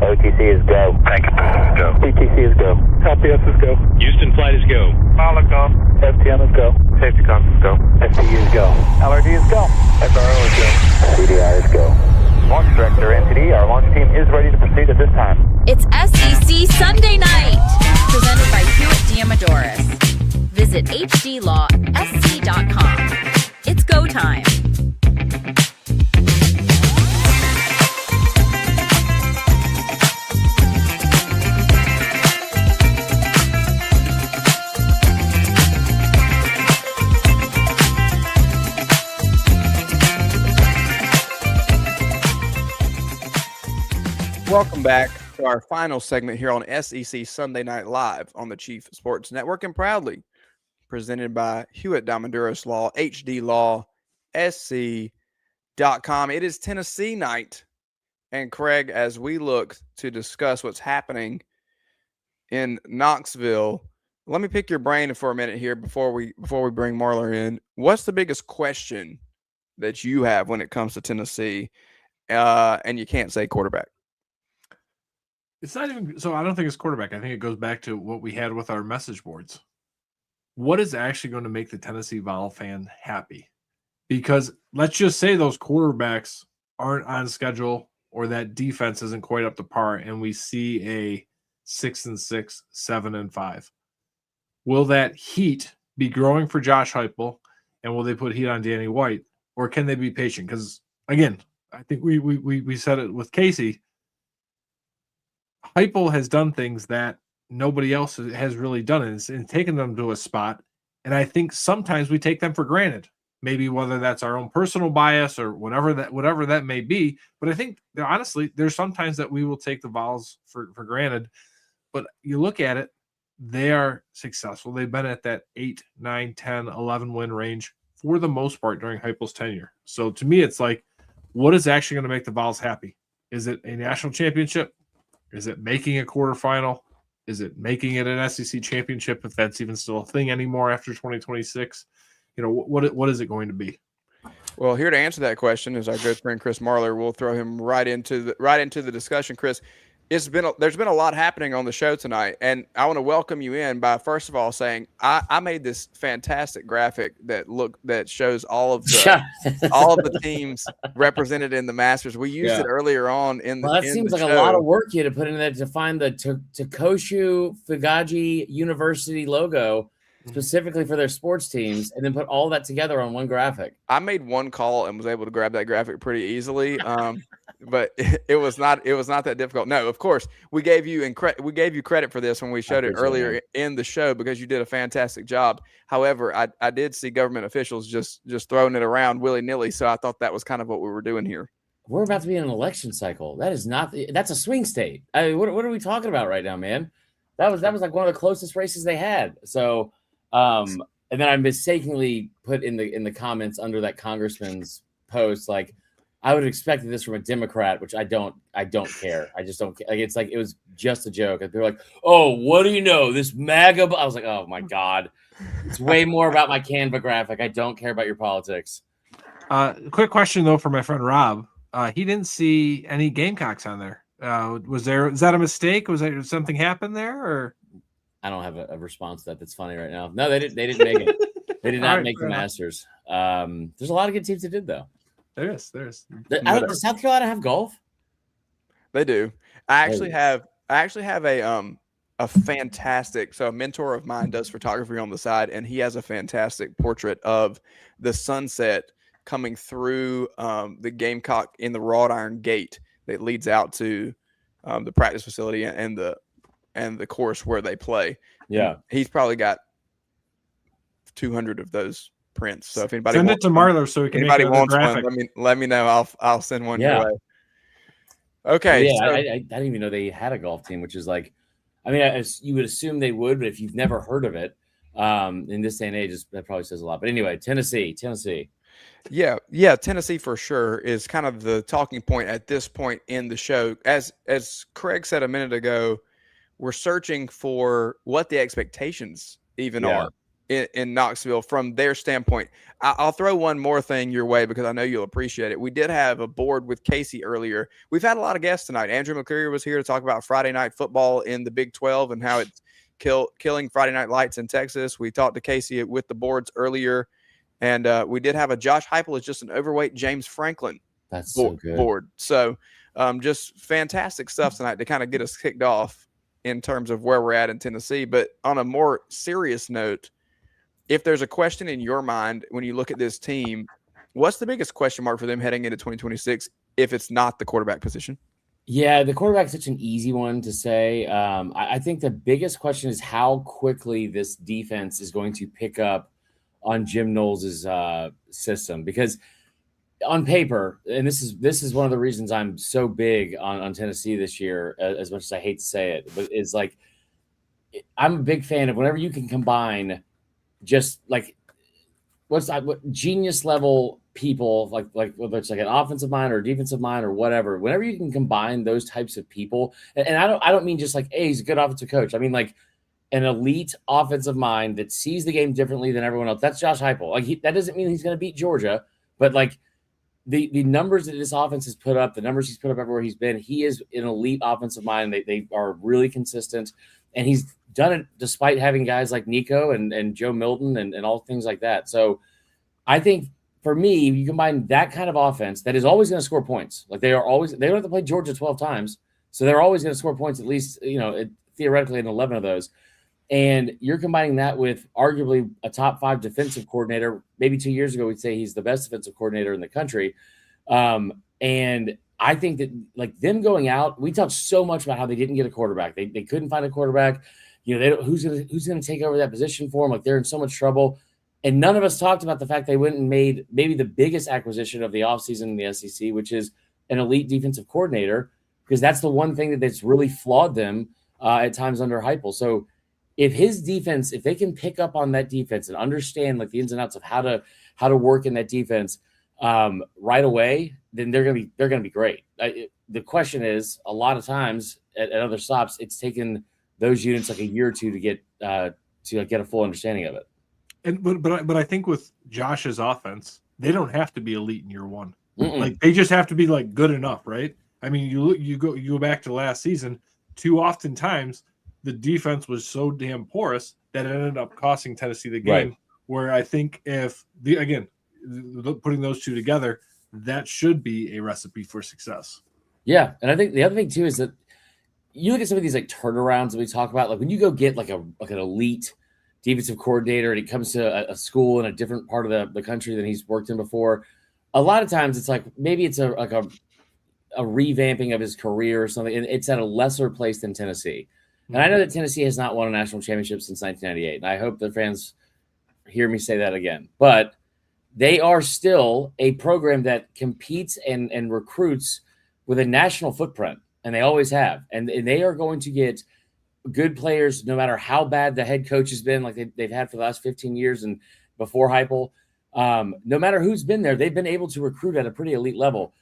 OTC is go. Thank you, go. PTC is go. LPS is go. Houston flight is go. Pilot go. FTM is go. Safety com is go. SCU is go. LRD is go. SRO is go. CDI is go. Launch Director, NTD, our launch team is ready to proceed at this time. It's SEC Sunday Night, presented by Hewitt Diamodoris. Visit hdlawsc.com. It's go time. Welcome back to our final segment here on SEC Sunday Night Live on the Chief Sports Network, and proudly presented by Hewitt Diamodoris Law, HDLawSC.com. It is Tennessee night, and Craig, as we look to discuss what's happening in Knoxville, let me pick your brain for a minute here before we bring Marler in. What's the biggest question that you have when it comes to Tennessee? And you can't say quarterback. It's not even so. I don't think it's quarterback. I think it goes back to what we had with our message boards. What is actually going to make the Tennessee Vol fan happy? Because let's just say those quarterbacks aren't on schedule or that defense isn't quite up to par, and we see a 6-6, 7-5. Will that heat be growing for Josh Heupel, and will they put heat on Danny White, or can they be patient? Because again, I think we said it with Casey. Heupel has done things that nobody else has really done and taken them to a spot. And I think sometimes we take them for granted, maybe whether that's our own personal bias or whatever that may be. But I think honestly, there's sometimes that we will take the Vols for granted, but you look at it, they are successful. They've been at that 8, 9, 10, 11 win range for the most part during Heupel's tenure. So to me, it's like, what is actually going to make the Vols happy? Is it a national championship? Is it making a quarterfinal? Is it making it an SEC championship, if that's even still a thing anymore after 2026? You know, what is it going to be? Well, here to answer that question is our good friend Chris Marler. We'll throw him right into the discussion. Chris, there's been a lot happening on the show tonight, and I want to welcome you in by first of all saying I made this fantastic graphic that shows all of the teams represented in the Masters. We used it earlier on in the. Well, that seems like a lot of work you had to put in there to find the Takoshu Fugaji University logo specifically for their sports teams, and then put all that together on one graphic. I made one call and was able to grab that graphic pretty easily, but it was not that difficult. No, of course we gave you credit for this when we showed it earlier in the show because you did a fantastic job. However, I did see government officials just throwing it around willy nilly, so I thought that was kind of what we were doing here. We're about to be in an election cycle. That's a swing state. I mean, what are we talking about right now, man? That was like one of the closest races they had. So. And then I mistakenly put in the comments under that congressman's post, like, I would have expected this from a Democrat, which I don't care. I just don't care. Like, it's like, it was just a joke. And they're like, oh, what do you know? This MAGA. I was like, oh my God, it's way more about my Canva graphic. I don't care about your politics. Quick question though, for my friend Rob. He didn't see any Gamecocks on there. Is that a mistake? Was there something happened there, or? I don't have a response to that. That's funny right now. No, they didn't make it. They did not make the Masters. There's a lot of good teams that did though. There's. Does South Carolina have golf? They do. I actually have a fantastic. So a mentor of mine does photography on the side, and he has a fantastic portrait of the sunset coming through the Gamecock in the wrought iron gate that leads out to the practice facility and the course where they play. Yeah. He's probably got 200 of those prints. So if anybody send it to Marler so we can anybody make wants graphic. one, let me know. I'll send one your way. Okay. Yeah, so, I didn't even know they had a golf team, which is like, I mean, you would assume they would, but if you've never heard of it, In this day and age, that probably says a lot. But anyway, Tennessee. Yeah, Tennessee for sure is kind of the talking point at this point in the show. As Craig said a minute ago, we're searching for what the expectations even are in Knoxville from their standpoint. I'll throw one more thing your way because I know you'll appreciate it. We did have a board with Casey earlier. We've had a lot of guests tonight. Andrew McCleary was here to talk about Friday night football in the Big 12 and how it's killing Friday night lights in Texas. We talked to Casey with the boards earlier. And we did have a Josh Heupel is just an overweight James Franklin board. So just fantastic stuff tonight to kind of get us kicked off in terms of where we're at in Tennessee. But on a more serious note, if there's a question in your mind when you look at this team, what's the biggest question mark for them heading into 2026 if it's not the quarterback position? Yeah, the quarterback is such an easy one to say. I think the biggest question is how quickly this defense is going to pick up on Jim Knowles' system, because on paper, and this is one of the reasons I'm so big on Tennessee this year, as much as I hate to say it, but it's like I'm a big fan of whenever you can combine just like what genius level people, like whether it's like an offensive mind or a defensive mind or whatever, whenever you can combine those types of people, and I don't mean just like, hey, he's a good offensive coach. I mean like an elite offensive mind that sees the game differently than everyone else. That's Josh Heupel. Like that doesn't mean he's going to beat Georgia, but like the numbers that this offense has put up, the numbers he's put up everywhere he's been, he is an elite offensive mind. They are really consistent, and he's done it despite having guys like Nico and Joe Milton and all things like that. So I think for me, you combine that kind of offense that is always going to score points. Like they don't have to play Georgia 12 times, so they're always going to score points, at least, theoretically in 11 of those. And you're combining that with arguably a top 5 defensive coordinator. Maybe 2 years ago, we'd say he's the best defensive coordinator in the country. And I think that like them going out, we talked so much about how they didn't get a quarterback. They couldn't find a quarterback. Who's going to take over that position for them? Like they're in so much trouble. And none of us talked about the fact they went and made maybe the biggest acquisition of the offseason in the SEC, which is an elite defensive coordinator, because that's the one thing that's really flawed them at times under Heupel. So if his defense, if they can pick up on that defense and understand like the ins and outs of how to work in that defense right away, then they're gonna be great. The question is, a lot of times at other stops, it's taken those units like a year or two to get a full understanding of it. But I think with Josh's offense, they don't have to be elite in year one. Like they just have to be like good enough, right? I mean, you go back to last season. Too often times the defense was so damn porous that it ended up costing Tennessee the game. Right. Where I think putting those two together, that should be a recipe for success. Yeah, and I think the other thing too is that you look at some of these like turnarounds that we talk about, like when you go get like an elite defensive coordinator and he comes to a school in a different part of the country than he's worked in before, a lot of times it's like maybe it's a revamping of his career or something, and it's at a lesser place than Tennessee. And I know that Tennessee has not won a national championship since 1998, and I hope the fans hear me say that again. But they are still a program that competes and recruits with a national footprint, and they always have. And they are going to get good players no matter how bad the head coach has been, like they've had for the last 15 years and before Heupel. No matter who's been there, they've been able to recruit at a pretty elite level.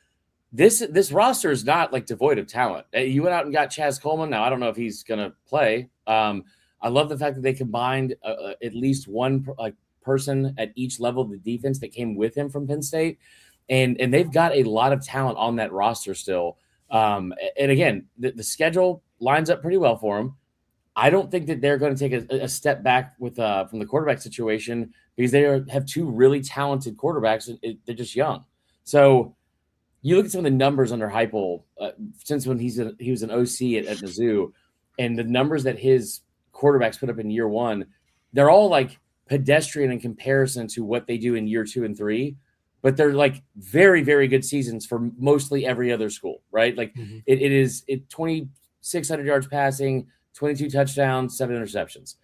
This roster is not like devoid of talent. You went out and got Chaz Coleman. Now, I don't know if he's going to play. I love the fact that they combined at least one person at each level of the defense that came with him from Penn State. And they've got a lot of talent on that roster still. And again, the schedule lines up pretty well for them. I don't think that they're going to take a step back with from the quarterback situation, because they have two really talented quarterbacks. They're just young. So you look at some of the numbers under Heupel since when he was an OC at Mizzou, and the numbers that his quarterbacks put up in year one, they're all like pedestrian in comparison to what they do in year 2 and 3, but they're like very, very good seasons for mostly every other school, right? Like it is 2,600 yards passing, 22 touchdowns, 7 interceptions.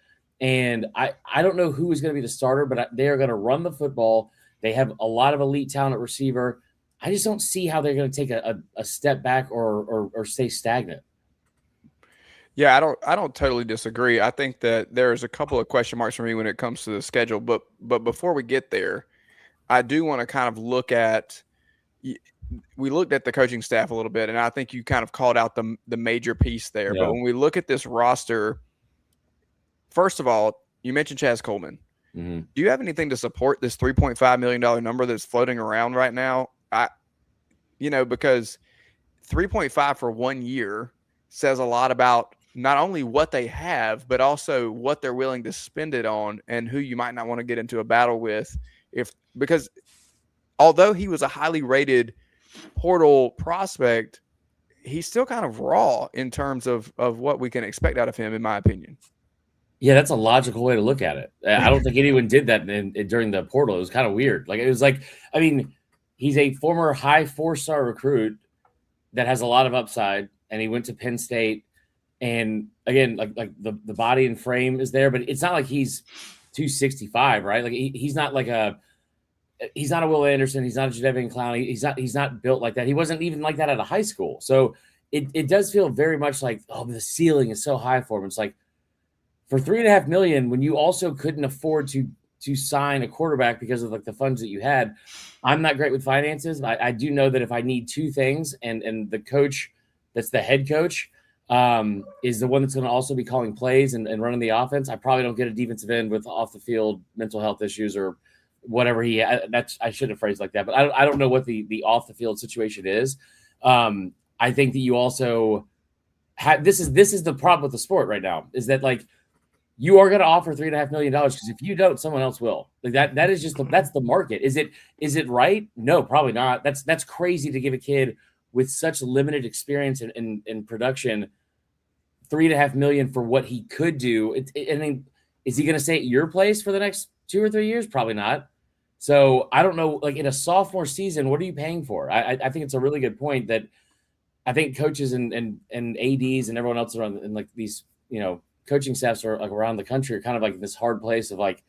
And I don't know who is going to be the starter, but they are going to run the football. They have a lot of elite talent at receiver. I just don't see how they're going to take a step back or stay stagnant. Yeah, I don't totally disagree. I think that there's a couple of question marks for me when it comes to the schedule, but before we get there, I do want to kind of look at we looked at the coaching staff a little bit, and I think you kind of called out the major piece there. Yeah. But when we look at this roster, first of all, you mentioned Chaz Coleman. Mm-hmm. Do you have anything to support this $3.5 million number that's floating around right now? Because 3.5 for 1 year says a lot about not only what they have, but also what they're willing to spend it on and who you might not want to get into a battle with. Because although he was a highly rated portal prospect, he's still kind of raw in terms of what we can expect out of him, in my opinion. Yeah, that's a logical way to look at it. I don't think anyone did that during the portal. It was kind of weird. Like, it was like, I mean, he's a former high 4-star recruit that has a lot of upside, and he went to Penn State. And again, like the body and frame is there, but it's not like he's 265, right? Like he's not a Will Anderson. He's not a Jadeveon Clowney. He's not built like that. He wasn't even like that out of high school. So it does feel very much like, oh, the ceiling is so high for him. It's like, for $3.5 million, when you also couldn't afford to sign a quarterback because of like the funds that you had. I'm not great with finances. I do know that if I need two things, and the coach that's the head coach is the one that's going to also be calling plays and running the offense, I probably don't get a defensive end with off the field mental health issues or whatever I should have phrased like that, but I don't know what the off the field situation is. I think that you also this is the problem with the sport right now, is that like you are going to offer $3.5 million because if you don't, someone else will. Like that is just that's the market. Is it right? No, probably not. That's crazy to give a kid with such limited experience in production $3.5 million for what he could do. I mean, is he going to stay at your place for the next 2 or 3 years? Probably not. So I don't know. Like in a sophomore season, what are you paying for? I think it's a really good point that I think coaches and ADs and everyone else around and like these coaching staffs are like around the country are kind of like this hard place of like,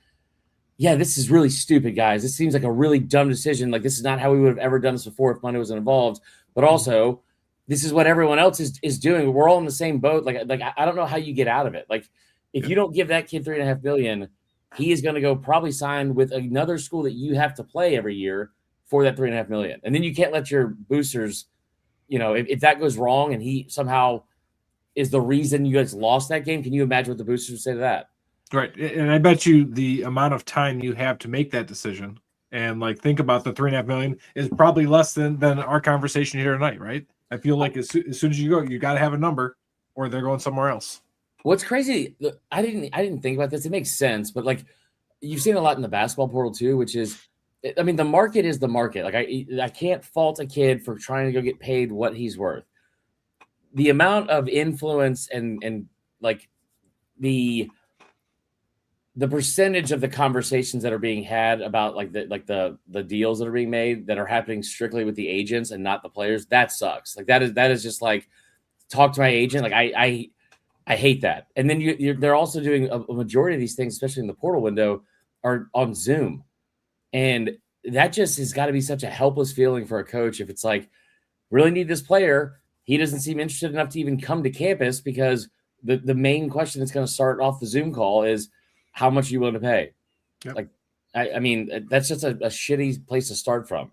yeah, this is really stupid, guys. This seems like a really dumb decision. Like, this is not how we would have ever done this before if money wasn't involved. But also, this is what everyone else is doing. We're all in the same boat. Like I don't know how you get out of it. Like, if you don't give that kid $3.5 million, he is going to go probably sign with another school that you have to play every year for that $3.5 million. And then you can't let your boosters, if that goes wrong and he somehow is the reason you guys lost that game. Can you imagine what the boosters would say to that? Right. And I bet you the amount of time you have to make that decision and like think about the $3.5 million is probably less than our conversation here tonight, right? I feel like as soon as you go, you got to have a number or they're going somewhere else. What's crazy, I didn't think about this. It makes sense, but like you've seen a lot in the basketball portal too, which is, I mean, the market is the market. Like I can't fault a kid for trying to go get paid what he's worth. The amount of influence and like the percentage of the conversations that are being had about like the deals that are being made that are happening strictly with the agents and not the players, that sucks. Like that is just like, talk to my agent. Like I hate that. And then they're also doing a majority of these things, especially in the portal window, are on Zoom, and that just has got to be such a helpless feeling for a coach if it's like, really need this player. He doesn't seem interested enough to even come to campus because the main question that's going to start off the Zoom call is, how much are you willing to pay? Yep. Like, I mean, that's just a shitty place to start from.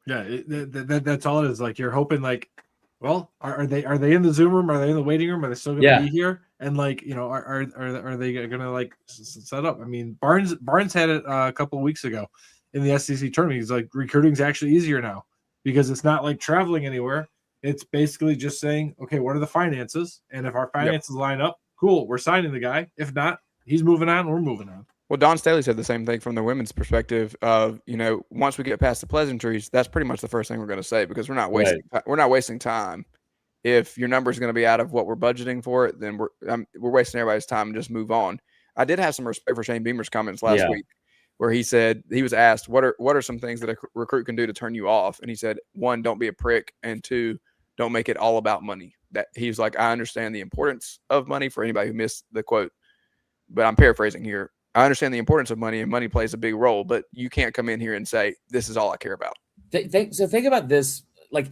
Yeah, that's all it is. Like, you're hoping, like, well, are they in the Zoom room? Are they in the waiting room? Are they still going to be here? And like, are they going to like set up? I mean, Barnes had it a couple of weeks ago in the SEC tournament. He's like, recruiting's actually easier now because it's not like traveling anywhere. It's basically just saying, okay, what are the finances? And if our finances line up, cool, we're signing the guy. If not, he's moving on, we're moving on. Well, Don Staley said the same thing from the women's perspective of, once we get past the pleasantries, that's pretty much the first thing we're going to say because we're not wasting time. If your number is going to be out of what we're budgeting for it, then we're wasting everybody's time and just move on. I did have some respect for Shane Beamer's comments last week where he said he was asked, what are some things that a recruit can do to turn you off? And he said, 1, don't be a prick, and 2, don't make it all about money. That he's like, I understand the importance of money for anybody who missed the quote, but I'm paraphrasing here. I understand the importance of money and money plays a big role, but you can't come in here and say, this is all I care about. So think about this. Like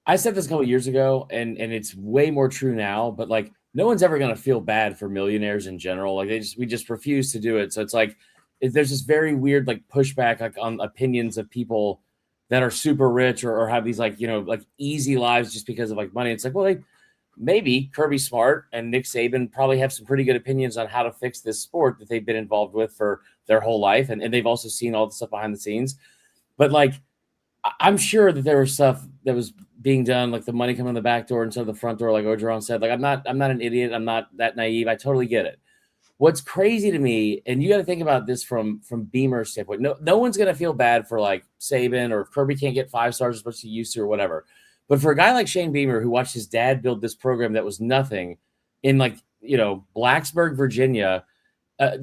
I said this a couple of years ago and it's way more true now, but like no one's ever going to feel bad for millionaires in general. Like we just refuse to do it. So it's like, there's this very weird like pushback like on opinions of people that are super rich or have these like, like easy lives just because of like money. It's like, well, maybe Kirby Smart and Nick Saban probably have some pretty good opinions on how to fix this sport that they've been involved with for their whole life. And they've also seen all the stuff behind the scenes. But like, I'm sure that there was stuff that was being done, like the money coming in the back door instead of the front door, like Ogeron said. Like, I'm not an idiot. I'm not that naive. I totally get it. What's crazy to me, and you got to think about this from Beamer's standpoint. No one's going to feel bad for like Saban or if Kirby can't get 5 stars as much as he used to or whatever. But for a guy like Shane Beamer, who watched his dad build this program that was nothing in like, Blacksburg, Virginia,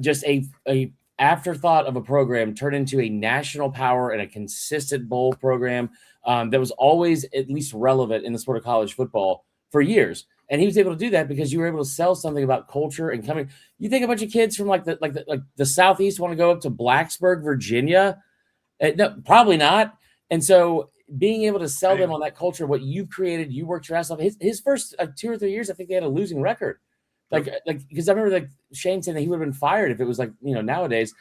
just a afterthought of a program turned into a national power and a consistent bowl program that was always at least relevant in the sport of college football for years. And he was able to do that because you were able to sell something about culture and coming. You think a bunch of kids from like the Southeast want to go up to Blacksburg, Virginia? No, probably not. And so being able to sell them on that culture, what you've created, you worked your ass off. His first 2 or 3 years, I think they had a losing record. Like because I remember like Shane saying that he would have been fired if it was like nowadays.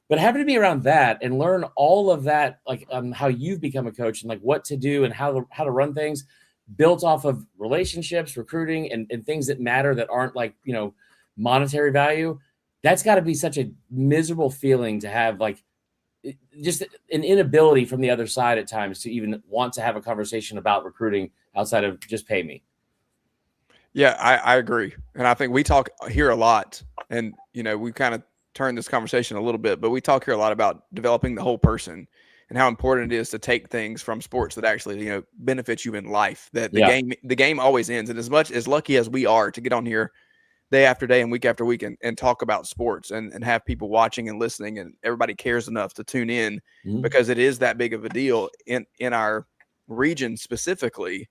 But having to be around that and learn all of that, like how you've become a coach and like what to do and how to run things, built off of relationships, recruiting, and things that matter that aren't like monetary value. That's got to be such a miserable feeling to have, like just an inability from the other side at times to even want to have a conversation about recruiting outside of just pay me. Yeah, I agree. And I think we talk here a lot, and, we kind of turned this conversation a little bit, but we talk here a lot about developing the whole person and how important it is to take things from sports that actually, benefit you in life, that the game always ends. And as much as lucky as we are to get on here day after day and week after week and talk about sports and have people watching and listening, and everybody cares enough to tune in because it is that big of a deal in our region specifically.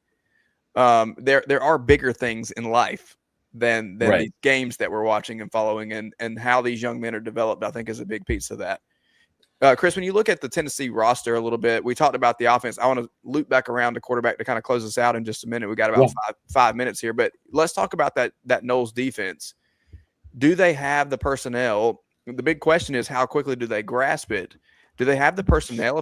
There are bigger things in life than these games that we're watching and following, and how these young men are developed, I think, is a big piece of that. Chris, when you look at the Tennessee roster a little bit, we talked about the offense. I want to loop back around to quarterback to kind of close us out in just a minute. We got about 5 minutes here, but let's talk about that Knowles defense. Do they have the personnel? The big question is, how quickly do they grasp it? Do they have the personnel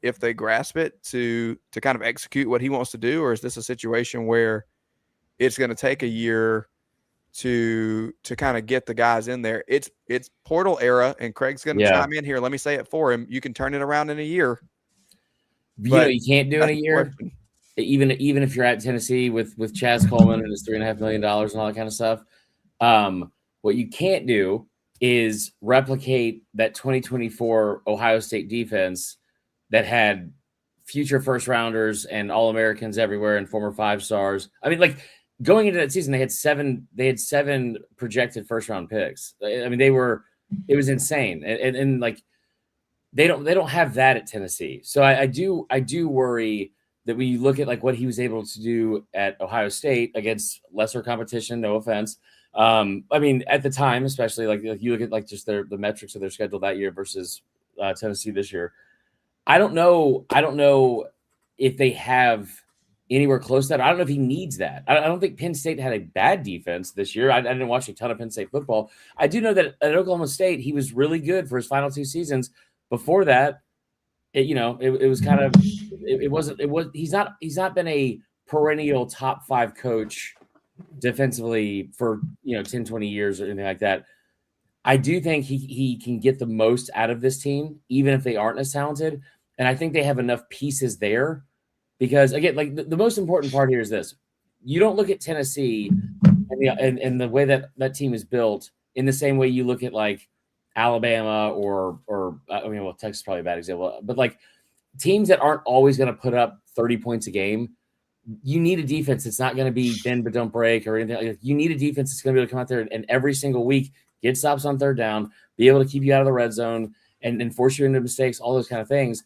if they grasp it to kind of execute what he wants to do, or is this a situation where it's going to take a year to kind of get the guys in there? It's portal era, and Craig's going to chime in here. Let me say it for him. You can turn it around in a year. You can't do in a year. Even if you're at Tennessee with Chaz Coleman and his $3.5 million and all that kind of stuff. What you can't do is replicate that 2024 Ohio State defense that had future first rounders and All-Americans everywhere and former 5 stars. I mean, like, going into that season, they had seven projected first round picks. I mean, it was insane. And like, they don't have that at Tennessee. So I do worry that when you look at like what he was able to do at Ohio State against lesser competition, no offense. I mean, at the time, especially like you look at like just the metrics of their schedule that year versus Tennessee this year. I don't know if they have anywhere close to that. I don't know if he needs that. I don't think Penn State had a bad defense this year. I didn't watch a ton of Penn State football. I do know that at Oklahoma State, he was really good for his final 2 seasons. Before that, it was kind of, he's not been a perennial top 5 coach defensively for 10, 20 years or anything like that. I do think he can get the most out of this team, even if they aren't as talented. And I think they have enough pieces there. Because, again, like the most important part here is this. You don't look at Tennessee and the way that team is built in the same way you look at, like, Alabama or Texas is probably a bad example. But, like, teams that aren't always going to put up 30 points a game, you need a defense that's not going to be bend but don't break or anything. Like, you need a defense that's going to be able to come out there and every single week get stops on third down, be able to keep you out of the red zone and force you into mistakes, all those kind of things.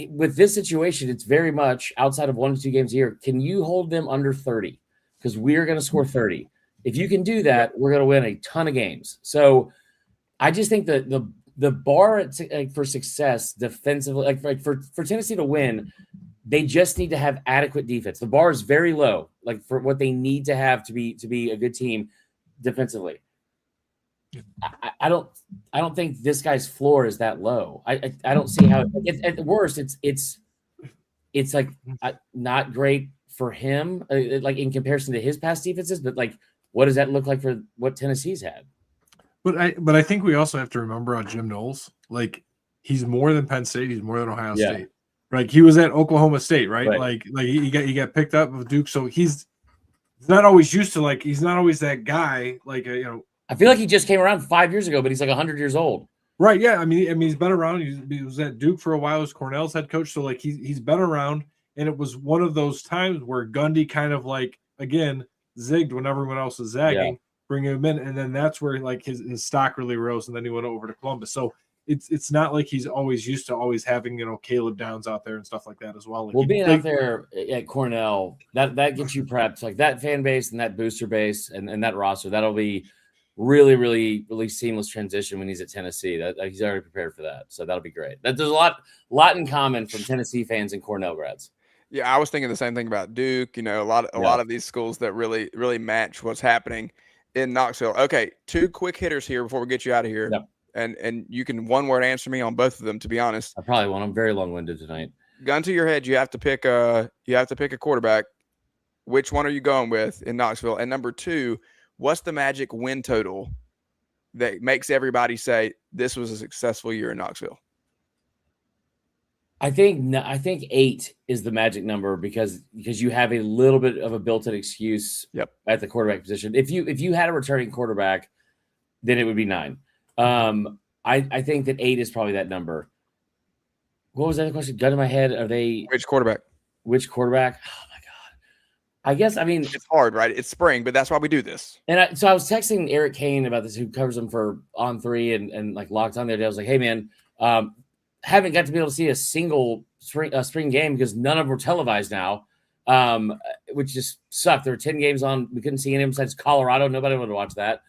With this situation, it's very much outside of 1 to 2 games a year. Can you hold them under 30? Because we're going to score 30. If you can do that, we're going to win a ton of games. So I just think that the bar for success defensively, like for Tennessee to win, They just need to have adequate defense. The bar is very low, like for what they need to have to be a good team defensively. I don't think this guy's floor is that low. I don't see how at worst it's like not great for him, like in comparison to his past defenses. But like, what does that look like for what Tennessee's had? But I think we also have to remember on Jim Knowles, like he's more than Penn State, he's more than Ohio State. Like he was at Oklahoma State, right? Like he got picked up with Duke, so he's not always used to he's not always that guy. Like I feel like he just came around 5 years ago, but he's like 100 years old. Right? Yeah. I mean he's been around. He was at Duke for a while as Cornell's head coach, so like he's been around. And it was one of those times where Gundy kind of like again zigged when everyone else was zagging, bringing him in, and then that's where like his stock really rose, and then he went over to Columbus. So it's not like he's always used to always having Caleb Downs out there and stuff like that as well. Like, being out there at Cornell that gets you prepped, like that fan base and that booster base and that roster. That'll be really, really, really seamless transition when he's at Tennessee. That he's already prepared for that, so that'll be great. There's a lot in common from Tennessee fans and Cornell grads. Yeah, I was thinking the same thing about Duke. A lot of these schools that really, really match what's happening in Knoxville. Okay, 2 quick hitters here before we get you out of here. Yep. And you can one-word answer me on both of them, to be honest. I probably won't. I'm very long-winded tonight. Gun to your head, you have to pick a quarterback. Which one are you going with in Knoxville? And number 2, what's the magic win total that makes everybody say this was a successful year in Knoxville? I think 8 is the magic number because you have a little bit of a built-in excuse at the quarterback position. If you had a returning quarterback, then it would be 9. I think that 8 is probably that number. What was the other question? Gun in my head. Are they which quarterback? Which quarterback? Oh my God. I guess it's hard, right? It's spring, but that's why we do this. And so I was texting Eric Kane about this, who covers them for On 3 and like Locked On the other day. I was like, hey man, haven't got to be able to see a single spring game because none of them were televised now, which just sucked. There were 10 games on. We couldn't see any of them besides Colorado. Nobody wanted to watch that.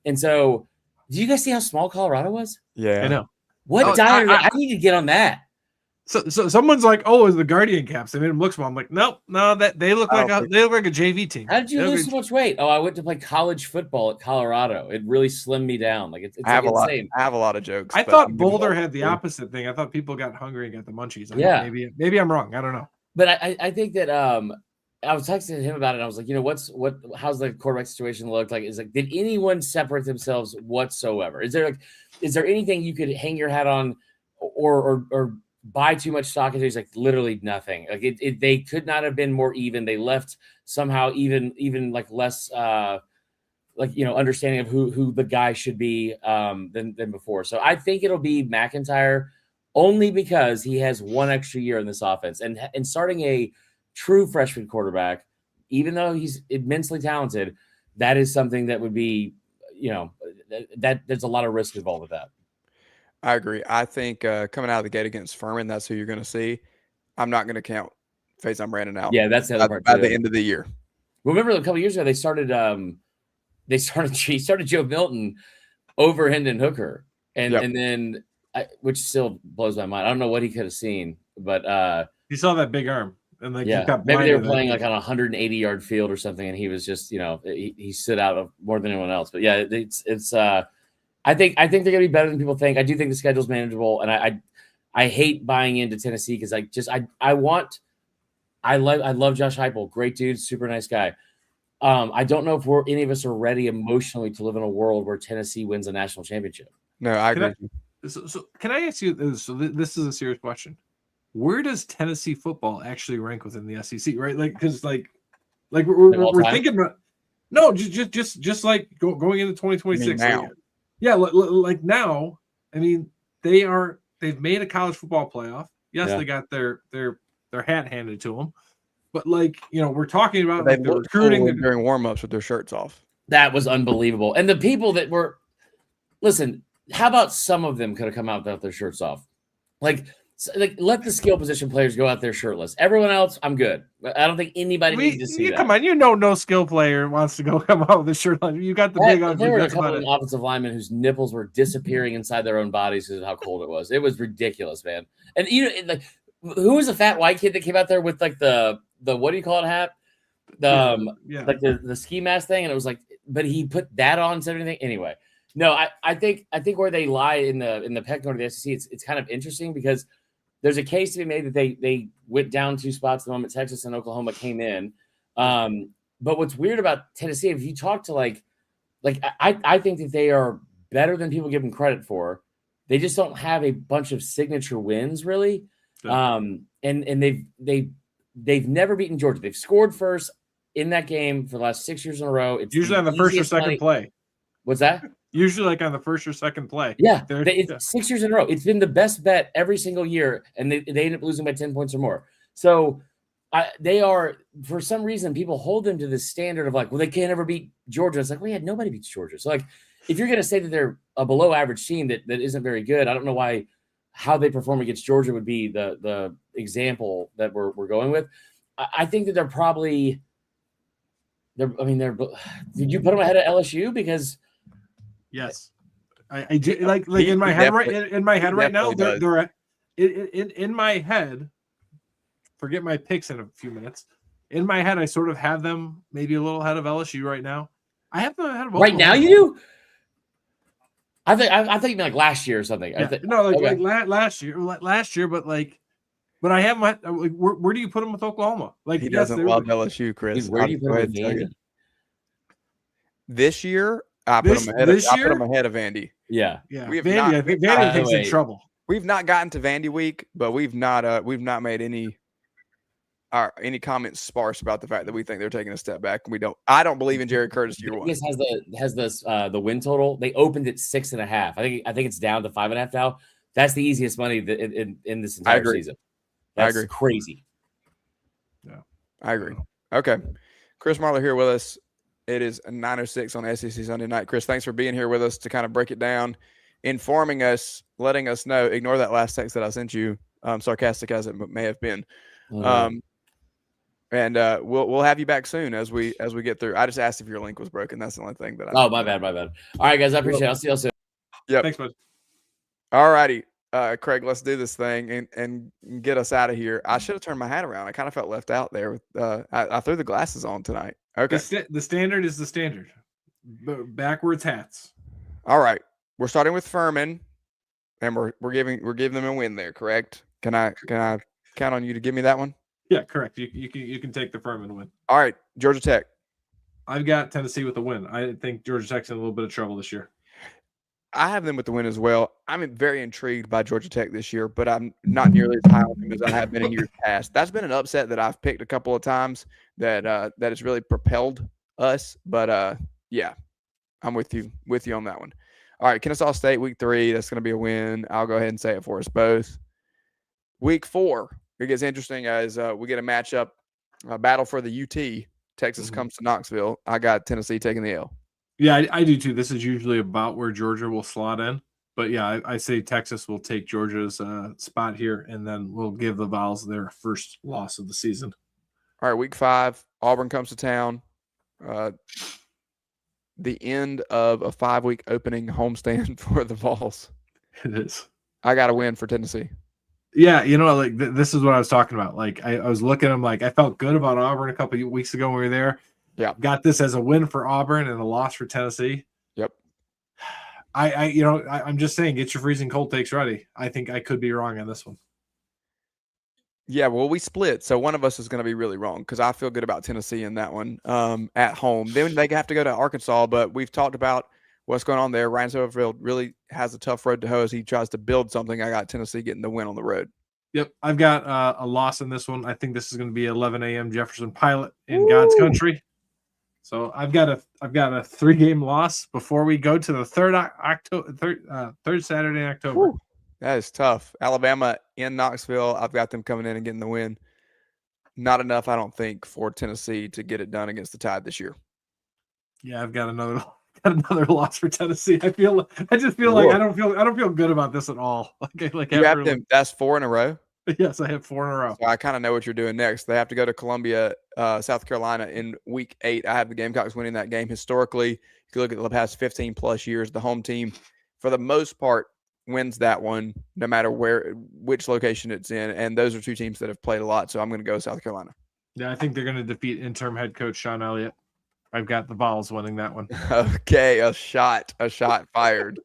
And so, did you guys see how small Colorado was? Yeah, I know. What diet? I need to get on that. So someone's like, "Oh, is the Guardian caps? They made them look small." I'm like, "Nope, no, that they look like a JV team." How did you lose so much weight? Oh, I went to play college football at Colorado. It really slimmed me down. Like it's insane. I have a lot of jokes. I thought Boulder had the opposite thing. I thought people got hungry and got the munchies. Maybe I'm wrong. I don't know. But I think that I was texting him about it. And I was like, how's the quarterback situation look like? Is like, did anyone separate themselves whatsoever? Is there anything you could hang your hat on or buy too much stock into? He's like, literally nothing. Like they could not have been more even. They left somehow even like less understanding of who the guy should be than before. So I think it'll be McIntyre only because he has one extra year in this offense and starting a true freshman quarterback, even though he's immensely talented, that is something that would be, that there's a lot of risk involved with that. I agree. I think coming out of the gate against Furman, that's who you're going to see. I'm not going to count Faison Brandon out. Yeah, that's the other part by the end of the year. Remember a couple of years ago, he started Joe Milton over Hendon Hooker, and then which still blows my mind. I don't know what he could have seen, but he saw that big arm. And like maybe they were playing like on a 180-yard field or something, and he was just, he stood out more than anyone else. But yeah, it's I think they're gonna be better than people think. I do think the schedule's manageable, and I hate buying into Tennessee because I love Josh Heupel, great dude, super nice guy. I don't know if any of us are ready emotionally to live in a world where Tennessee wins a national championship. No, I agree. So can I ask you this? So this is a serious question. Where does Tennessee football actually rank within the SEC? Right, like because like we're thinking about just like going into 2026. Now. Like now. I mean, they've made a college football playoff. Yes, they got their hat handed to them, but we're talking about they were recruiting during warmups with their shirts off. That was unbelievable. And the people that were how about some of them could have come out without their shirts off? Like let the skill position players go out there shirtless. Everyone else, I'm good. I don't think anybody needs to see that. Come on, no skill player wants to come out with a shirt on. You got the big on. There were a couple of offensive linemen whose nipples were disappearing inside their own bodies because of how cold it was. It was ridiculous, man. And who was the fat white kid that came out there with like the what do you call it hat? Like the ski mask thing, and it was like, but he put that on instead of anything. Anyway, no, I think where they lie in the pecking order of the SEC, it's kind of interesting because there's a case to be made that they went down 2 spots the moment Texas and Oklahoma came in. But what's weird about Tennessee, if you talk to like I think that they are better than people give them credit for. They just don't have a bunch of signature wins, really. And they've never beaten Georgia. They've scored first in that game for the last 6 years in a row. It's usually on the first or second play. What's that? Usually like on the first or second play. Yeah, it's 6 years in a row. It's been the best bet every single year, and they end up losing by 10 points or more. So they are, for some reason, people hold them to this standard of like, well, they can't ever beat Georgia. It's like, well, yeah, nobody beats Georgia. So like, if you're going to say that they're a below average team that isn't very good, I don't know how they perform against Georgia would be the example that we're going with. I think that they're probably did you put them ahead of LSU? Because yes, I do, like in my head right now, they're in my head. Forget my picks in a few minutes. In my head, I sort of have them maybe a little ahead of LSU right now. I have them ahead of Oklahoma. Right now. You do? I think you mean like last year or something. Yeah, last year, but I have my where do you put them with Oklahoma? Like he doesn't love LSU, Chris. Where do you put him? This year, I put them ahead of Vandy. Yeah. I think Vandy thinks in trouble. We've not gotten to Vandy week, but we've not made any comments sparse about the fact that we think they're taking a step back. And I don't believe in Jerry Curtis year one. Vegas has the win total. They opened at 6.5. I think it's down to 5.5 now. That's the easiest money in this entire season. That's crazy. Yeah, I agree. Okay, Chris Marler here with us. It is 9:06 on SEC Sunday night. Chris, thanks for being here with us to kind of break it down, informing us, letting us know. Ignore that last text that I sent you, sarcastic as it may have been. And we'll have you back soon as we get through. I just asked if your link was broken. That's the only thing that I. Oh, my bad. All right, guys, I appreciate it. I'll see you all soon. Yeah. Thanks, bud. All righty, Craig, let's do this thing and get us out of here. I should have turned my hat around. I kind of felt left out there. I threw the glasses on tonight. Okay. The standard is the standard. Backwards hats. All right, we're starting with Furman, and we're giving them a win there. Correct? Can I count on you to give me that one? Yeah, correct. You can take the Furman win. All right, Georgia Tech. I've got Tennessee with the win. I think Georgia Tech's in a little bit of trouble this year. I have them with the win as well. I'm very intrigued by Georgia Tech this year, but I'm not nearly as high on them as I have been in years past. That's been an upset that I've picked a couple of times that has really propelled us. But yeah, I'm with you on that one. All right, Kennesaw State week 3. That's going to be a win. I'll go ahead and say it for us both. Week 4, it gets interesting as we get a matchup, a battle for the UT. Texas comes to Knoxville. I got Tennessee taking the L. Yeah, I do too. This is usually about where Georgia will slot in. But yeah, I say Texas will take Georgia's spot here, and then we'll give the Vols their first loss of the season. All right, week 5, Auburn comes to town. The end of a 5-week opening homestand for the Vols. It is. I got a win for Tennessee. Yeah, this is what I was talking about. Like I was looking, I'm like, I felt good about Auburn a couple of weeks ago when we were there. Yeah, got this as a win for Auburn and a loss for Tennessee. Yep. I'm just saying, get your freezing cold takes ready. I think I could be wrong on this one. Yeah, well, we split, so one of us is going to be really wrong because I feel good about Tennessee in that one at home. Then they have to go to Arkansas, but we've talked about what's going on there. Ryan Silverfield really has a tough road to hoe as he tries to build something. I got Tennessee getting the win on the road. Yep, I've got a loss in this one. I think this is going to be 11 a.m. Jefferson Pilot in God's country. So I've got a 3-game loss before we go to the third Saturday in October. Woo. That is tough. Alabama in Knoxville. I've got them coming in and getting the win. Not enough, I don't think, for Tennessee to get it done against the Tide this year. Yeah, I've got another loss for Tennessee. I just feel like I don't feel good about this at all. Like you have them. That's 4 in a row. Yes, I have 4 in a row. So I kind of know what you're doing next. They have to go to Columbia, South Carolina in week 8. I have the Gamecocks winning that game. Historically, if you look at the past 15 plus years, the home team, for the most part, wins that one, no matter which location it's in. And those are two teams that have played a lot. So I'm going to go South Carolina. Yeah, I think they're going to defeat interim head coach Sean Elliott. I've got the Vols winning that one. Okay, a shot fired.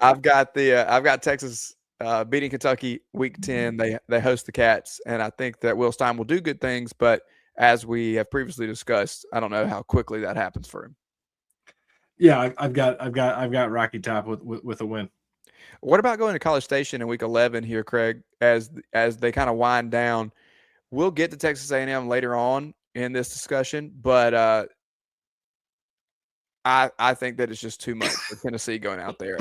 I've got Texas beating Kentucky week 10. They host the Cats, and I think that Will Stein will do good things, but as we have previously discussed, I don't know how quickly that happens for him. Yeah, I've got Rocky Top with a win. What about going to College Station in week 11 here, Craig? As they kind of wind down, we'll get to Texas A&M later on in this discussion, but I think that it's just too much for Tennessee going out there.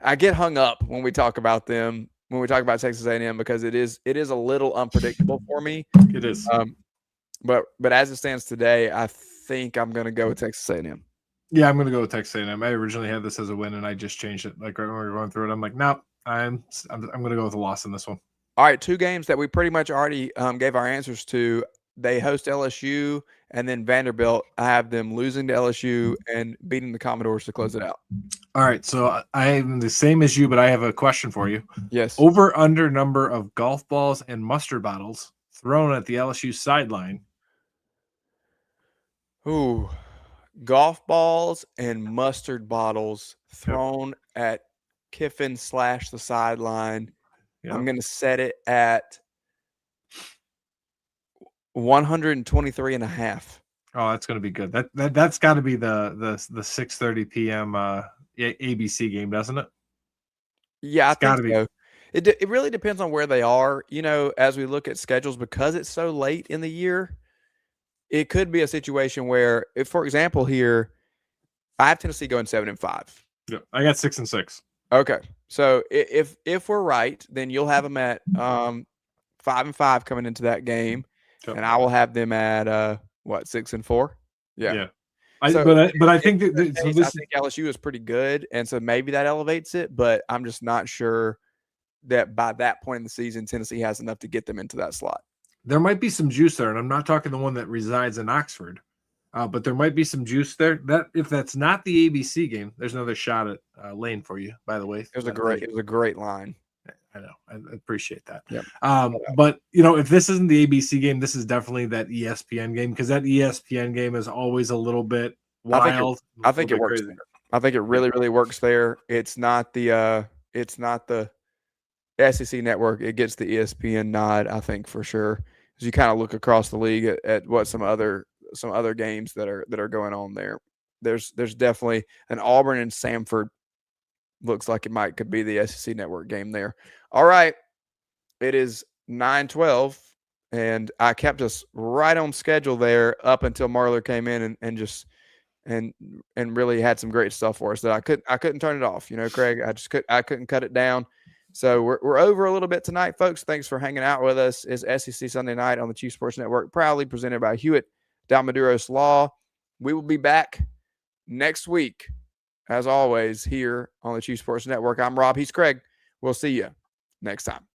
I get hung up when we talk about them, when we talk about Texas A&M, because it is a little unpredictable for me. It is. But as it stands today, I think I'm going to go with Texas A&M. Yeah, I'm going to go with Texas A&M. I originally had this as a win, and I just changed it. Like right when we were going through it, I'm like, no, I'm going to go with a loss in this one. All right, two games that we pretty much already gave our answers to. They host LSU and then Vanderbilt. I have them losing to LSU and beating the Commodores to close it out. All right, so I am the same as you, but I have a question for you. Yes. Over under number of golf balls and mustard bottles thrown at the LSU sideline. Ooh, golf balls and mustard bottles thrown at Kiffin / the sideline. Yep. I'm going to set it at 123.5. Oh, that's going to be good. That's got to be the 6:30 p.m. ABC game, doesn't it? Yeah, I think so. It really depends on where they are. As we look at schedules, because it's so late in the year, it could be a situation where, if, for example, here, I have Tennessee going 7-5. Yeah, I got 6-6. Okay, so if we're right, then you'll have them at 5-5 coming into that game, and I will have them at 6-4. Yeah. I think I think LSU is pretty good, and so maybe that elevates it. But I'm just not sure that by that point in the season, Tennessee has enough to get them into that slot. There might be some juice there, and I'm not talking the one that resides in Oxford, but there might be some juice there. That if that's not the ABC game, there's another shot at Lane for you. By the way, it was a great line. I know, I appreciate that. Yep. But if this isn't the ABC game, this is definitely that ESPN game, because that ESPN game is always a little bit wild. I think it works there. I think it really, really works there. It's not the SEC network. It gets the ESPN nod, I think, for sure. As you kind of look across the league at what some other games that are going on there. There's definitely an Auburn and Samford. Looks like it could be the SEC network game there. All right. It is 9:12, and I kept us right on schedule there up until Marler came in and really had some great stuff for us that I couldn't turn it off. Craig, I couldn't cut it down. So we're over a little bit tonight, folks. Thanks for hanging out with us. It's SEC Sunday Night on the Chief Sports Network, proudly presented by Hewitt Dalmaduros Law. We will be back next week, as always, here on the Chief Sports Network. I'm Rob. He's Craig. We'll see you next time.